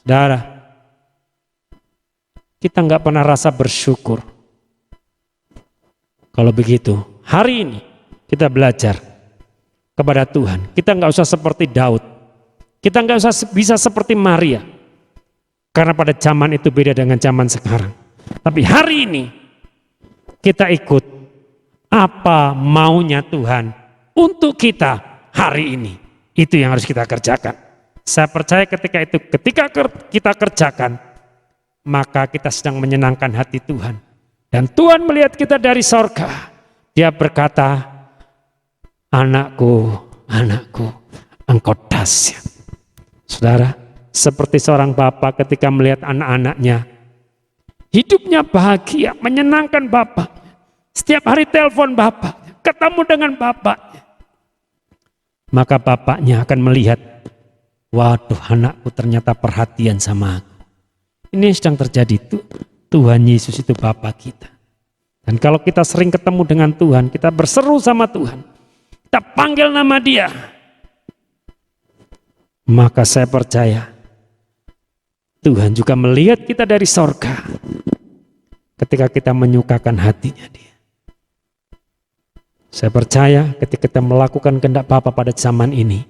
Saudara, kita nggak pernah rasa bersyukur. Kalau begitu, hari ini kita belajar kepada Tuhan. Kita nggak usah seperti Daud. Kita nggak usah bisa seperti Maria. Karena pada zaman itu beda dengan zaman sekarang. Tapi hari ini kita ikut apa maunya Tuhan untuk kita hari ini. Itu yang harus kita kerjakan. Saya percaya ketika kita kerjakan, maka kita sedang menyenangkan hati Tuhan. Dan Tuhan melihat kita dari sorga. Dia berkata, anakku, anakku, engkau dahsyat. Saudara, seperti seorang bapak ketika melihat anak-anaknya, hidupnya bahagia, menyenangkan bapak. Setiap hari telepon bapak, ketemu dengan bapaknya. Maka bapaknya akan melihat, waduh anakku ternyata perhatian sama aku. Ini yang sedang terjadi. Tuhan Yesus itu Bapa kita. Dan kalau kita sering ketemu dengan Tuhan, kita berseru sama Tuhan, kita panggil nama Dia, maka saya percaya Tuhan juga melihat kita dari sorga ketika kita menyukakan hatinya Dia. Saya percaya ketika kita melakukan kehendak Bapa pada zaman ini,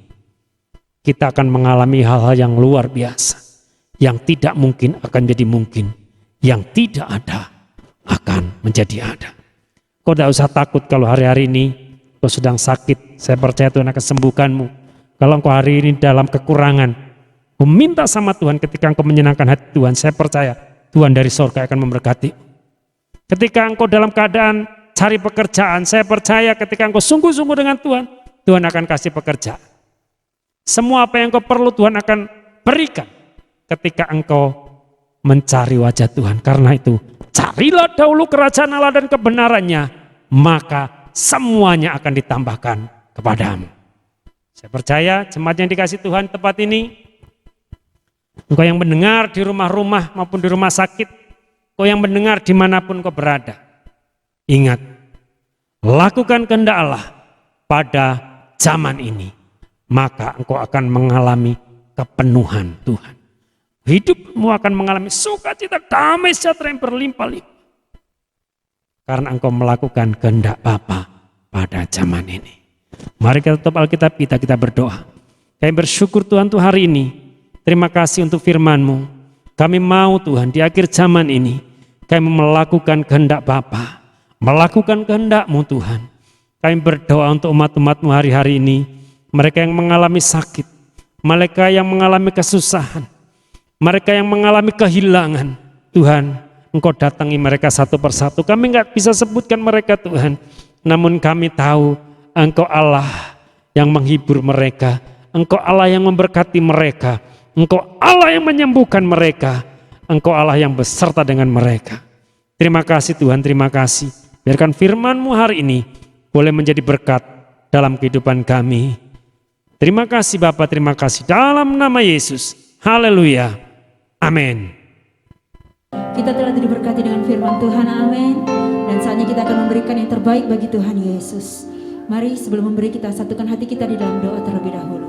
kita akan mengalami hal-hal yang luar biasa. Yang tidak mungkin akan jadi mungkin. Yang tidak ada akan menjadi ada. Kau tidak usah takut kalau hari-hari ini kau sedang sakit. Saya percaya Tuhan akan sembuhkanmu. Kalau engkau hari ini dalam kekurangan, kau minta sama Tuhan ketika engkau menyenangkan hati Tuhan. Saya percaya Tuhan dari surga akan memberkati. Ketika engkau dalam keadaan cari pekerjaan, saya percaya ketika engkau sungguh-sungguh dengan Tuhan, Tuhan akan kasih pekerjaan. Semua apa yang engkau perlu Tuhan akan berikan ketika engkau mencari wajah Tuhan. Karena itu, carilah dahulu kerajaan Allah dan kebenarannya, maka semuanya akan ditambahkan kepadamu. Saya percaya jemaat yang dikasih Tuhan tempat ini, engkau yang mendengar di rumah-rumah maupun di rumah sakit, engkau yang mendengar dimanapun kau berada, ingat, lakukan kehendak Allah pada zaman ini, maka engkau akan mengalami kepenuhan Tuhan. Hidupmu akan mengalami sukacita, damai sejahtera yang berlimpah-limpah. Karena engkau melakukan kehendak Bapa pada zaman ini. Mari kita tutup Alkitab kita berdoa. Kami bersyukur Tuhan untuk hari ini. Terima kasih untuk firman-Mu. Kami mau Tuhan di akhir zaman ini, kami melakukan kehendak Bapa, melakukan kehendak-Mu Tuhan. Kami berdoa untuk umat-umat-Mu hari-hari ini. Mereka yang mengalami sakit, mereka yang mengalami kesusahan, mereka yang mengalami kehilangan, Tuhan, Engkau datangi mereka satu persatu. Kami nggak bisa sebutkan mereka Tuhan, namun kami tahu Engkau Allah yang menghibur mereka, Engkau Allah yang memberkati mereka, Engkau Allah yang menyembuhkan mereka, Engkau Allah yang beserta dengan mereka. Terima kasih Tuhan, terima kasih. Biarkan firman-Mu hari ini boleh menjadi berkat dalam kehidupan kami. Terima kasih Bapa, terima kasih dalam nama Yesus. Haleluya. Amin. Kita telah diberkati dengan firman Tuhan, amin. Dan saatnya kita akan memberikan yang terbaik bagi Tuhan Yesus. Mari sebelum memberi kita satukan hati kita di dalam doa terlebih dahulu.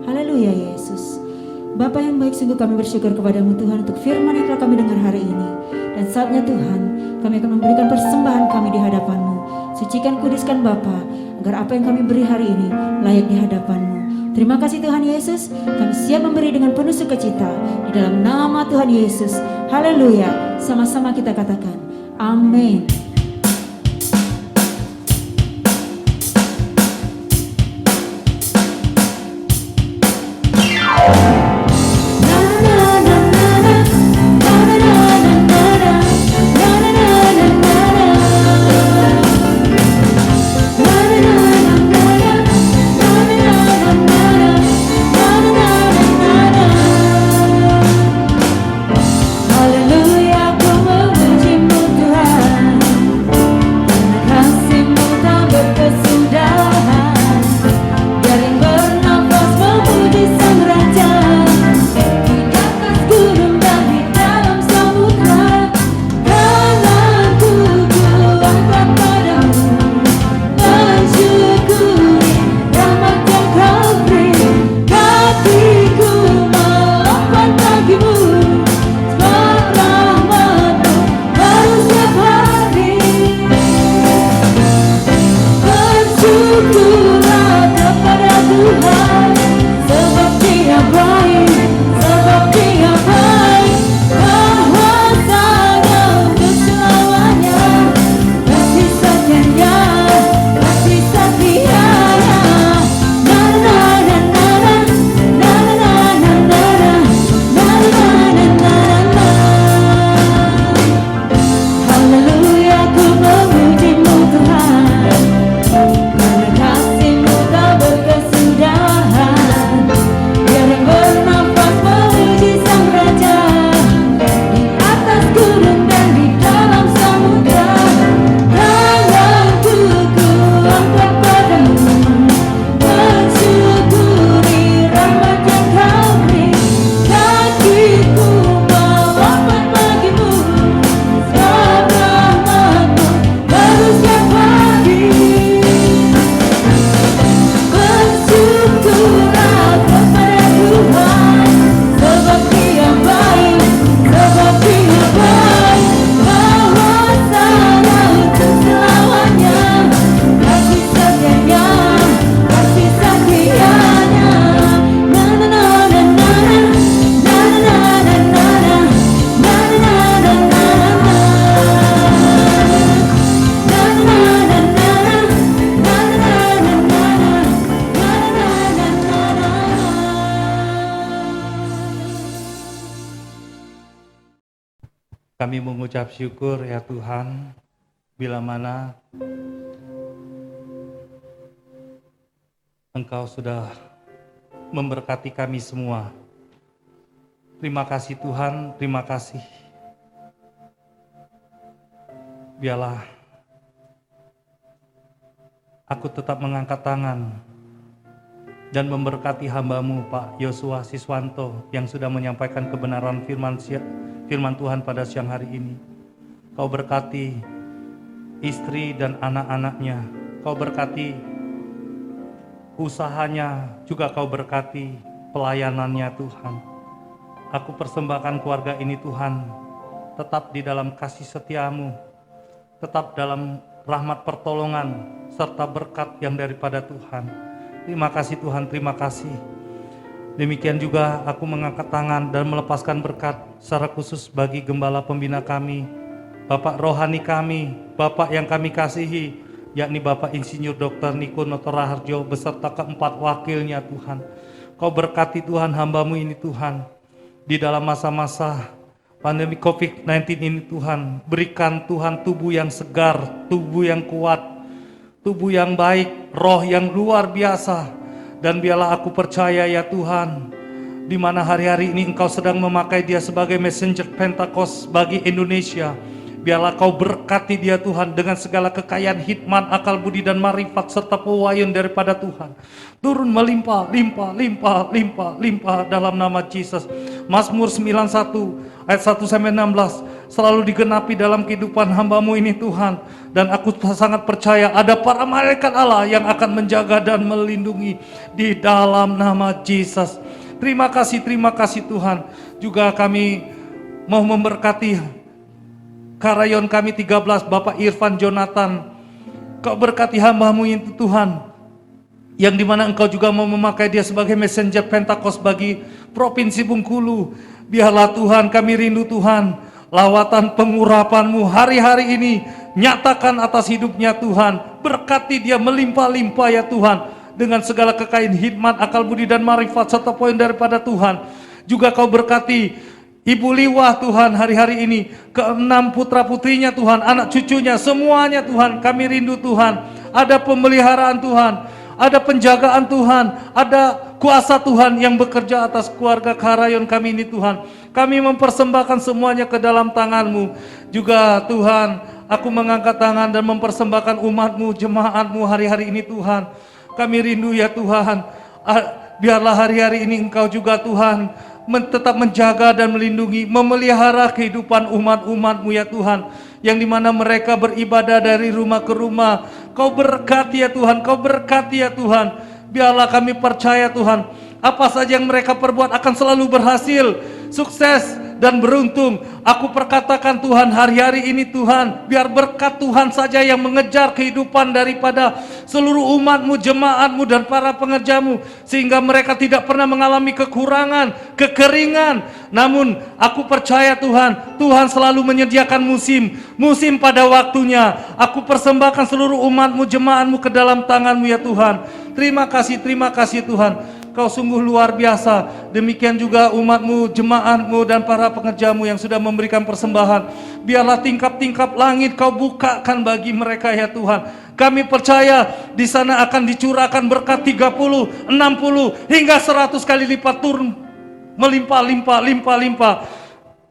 Haleluya Yesus. Bapa yang baik, sungguh kami bersyukur kepadamu Tuhan untuk firman yang telah kami dengar hari ini. Dan saatnya Tuhan, kami akan memberikan persembahan kami di hadapan-Mu. Sucikan, kuduskan Bapa, agar apa yang kami beri hari ini layak di hadapan-Mu. Terima kasih Tuhan Yesus, kami siap memberi dengan penuh sukacita di dalam nama Tuhan Yesus. Haleluya. Sama-sama kita katakan, amin. Kami mengucap syukur ya Tuhan, bila mana Engkau sudah memberkati kami semua. Terima kasih Tuhan, terima kasih. Biarlah aku tetap mengangkat tangan dan memberkati hamba-Mu Pak Yosua Siswanto yang sudah menyampaikan kebenaran firman Tuhan pada siang hari ini. Kau berkati istri dan anak-anaknya, Kau berkati usahanya, juga Kau berkati pelayanannya Tuhan. Aku persembahkan keluarga ini Tuhan, tetap di dalam kasih setia-Mu, tetap dalam rahmat pertolongan serta berkat yang daripada Tuhan. Terima kasih Tuhan, terima kasih. Demikian juga aku mengangkat tangan dan melepaskan berkat secara khusus bagi gembala pembina kami, Bapak rohani kami, Bapak yang kami kasihi, yakni Bapak Insinyur Dr. Niko Noto Raharjo beserta keempat wakilnya Tuhan. Kau berkati Tuhan hamba-Mu ini Tuhan, di dalam masa-masa pandemi COVID-19 ini Tuhan, berikan Tuhan tubuh yang segar, tubuh yang kuat, tubuh yang baik, roh yang luar biasa. Dan biarlah aku percaya ya Tuhan, di mana hari-hari ini Engkau sedang memakai dia sebagai messenger Pentakost bagi Indonesia. Biarlah Kau berkati dia Tuhan dengan segala kekayaan hikmat, akal budi dan marifat serta pewayun daripada Tuhan. Turun melimpah, limpah, limpah, limpah, limpah dalam nama Yesus. Mazmur 91 ayat 1-16 selalu digenapi dalam kehidupan hamba-Mu ini Tuhan. Dan aku sangat percaya ada para malaikat Allah yang akan menjaga dan melindungi di dalam nama Yesus. Terima kasih Tuhan. Juga kami mau memberkati Karayon kami 13, Bapak Irfan Jonathan. Kau berkati hamba-Mu itu Tuhan, yang dimana Engkau juga mau memakai dia sebagai messenger Pentakost bagi Provinsi Bengkulu. Biarlah Tuhan, kami rindu Tuhan, lawatan pengurapan-Mu hari-hari ini nyatakan atas hidupnya Tuhan. Berkati dia melimpah-limpah ya Tuhan, dengan segala kekayaan hikmat, akal budi dan marifat serta poin daripada Tuhan. Juga Kau berkati Ibu Liwah Tuhan hari-hari ini, ke-6 putra putrinya Tuhan, anak cucunya, semuanya Tuhan, kami rindu Tuhan. Ada pemeliharaan Tuhan, ada penjagaan Tuhan, ada kuasa Tuhan yang bekerja atas keluarga Karayon kami ini Tuhan. Kami mempersembahkan semuanya ke dalam tangan-Mu. Juga Tuhan, aku mengangkat tangan dan mempersembahkan umat-Mu, jemaat-Mu hari-hari ini Tuhan. Kami rindu ya Tuhan, biarlah hari-hari ini Engkau juga Tuhan tetap menjaga dan melindungi, memelihara kehidupan umat-umat-Mu ya Tuhan, yang dimana mereka beribadah dari rumah ke rumah. Kau berkati ya Tuhan, Kau berkati ya Tuhan. Biarlah kami percaya Tuhan, apa saja yang mereka perbuat akan selalu berhasil, sukses dan beruntung. Aku perkatakan Tuhan hari-hari ini Tuhan, biar berkat Tuhan saja yang mengejar kehidupan daripada seluruh umat-Mu, jemaat-Mu dan para pengerja-Mu, sehingga mereka tidak pernah mengalami kekurangan, kekeringan. Namun aku percaya Tuhan, Tuhan selalu menyediakan musim pada waktunya. Aku persembahkan seluruh umat-Mu, jemaat-Mu ke dalam tangan-Mu ya Tuhan. Terima kasih Tuhan. Kau sungguh luar biasa. Demikian juga umat-Mu, jemaat-Mu dan para pengerja-Mu yang sudah memberikan persembahan. Biarlah tingkap-tingkap langit Kau bukakan bagi mereka ya Tuhan. Kami percaya di sana akan dicurahkan berkat 30, 60 hingga 100 kali lipat turun melimpah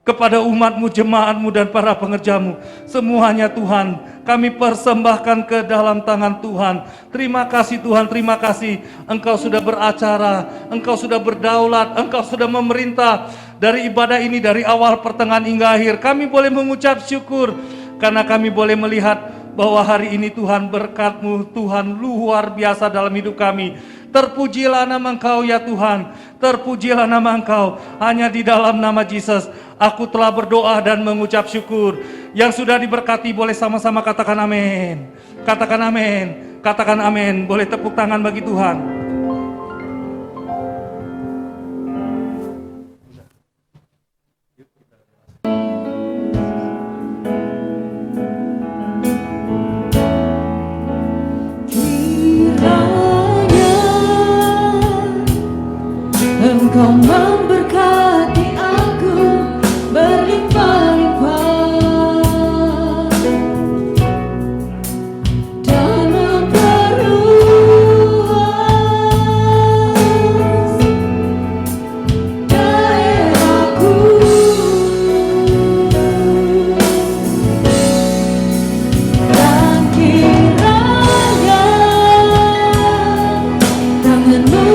kepada umat-Mu, jemaat-Mu dan para pengerja-Mu. Semuanya Tuhan, kami persembahkan ke dalam tangan Tuhan. Terima kasih Tuhan, terima kasih. Engkau sudah beracara, Engkau sudah berdaulat, Engkau sudah memerintah. Dari ibadah ini, dari awal, pertengahan hingga akhir, kami boleh mengucap syukur, karena kami boleh melihat bahwa hari ini Tuhan, berkat-Mu Tuhan luar biasa dalam hidup kami. Terpujilah nama Engkau ya Tuhan, terpujilah nama Engkau. Hanya di dalam nama Yesus aku telah berdoa dan mengucap syukur. Yang sudah diberkati boleh sama-sama katakan amin. Katakan amin, katakan amin. Boleh tepuk tangan bagi Tuhan. Engkau memberkati aku berlimpah-limpah. Dengan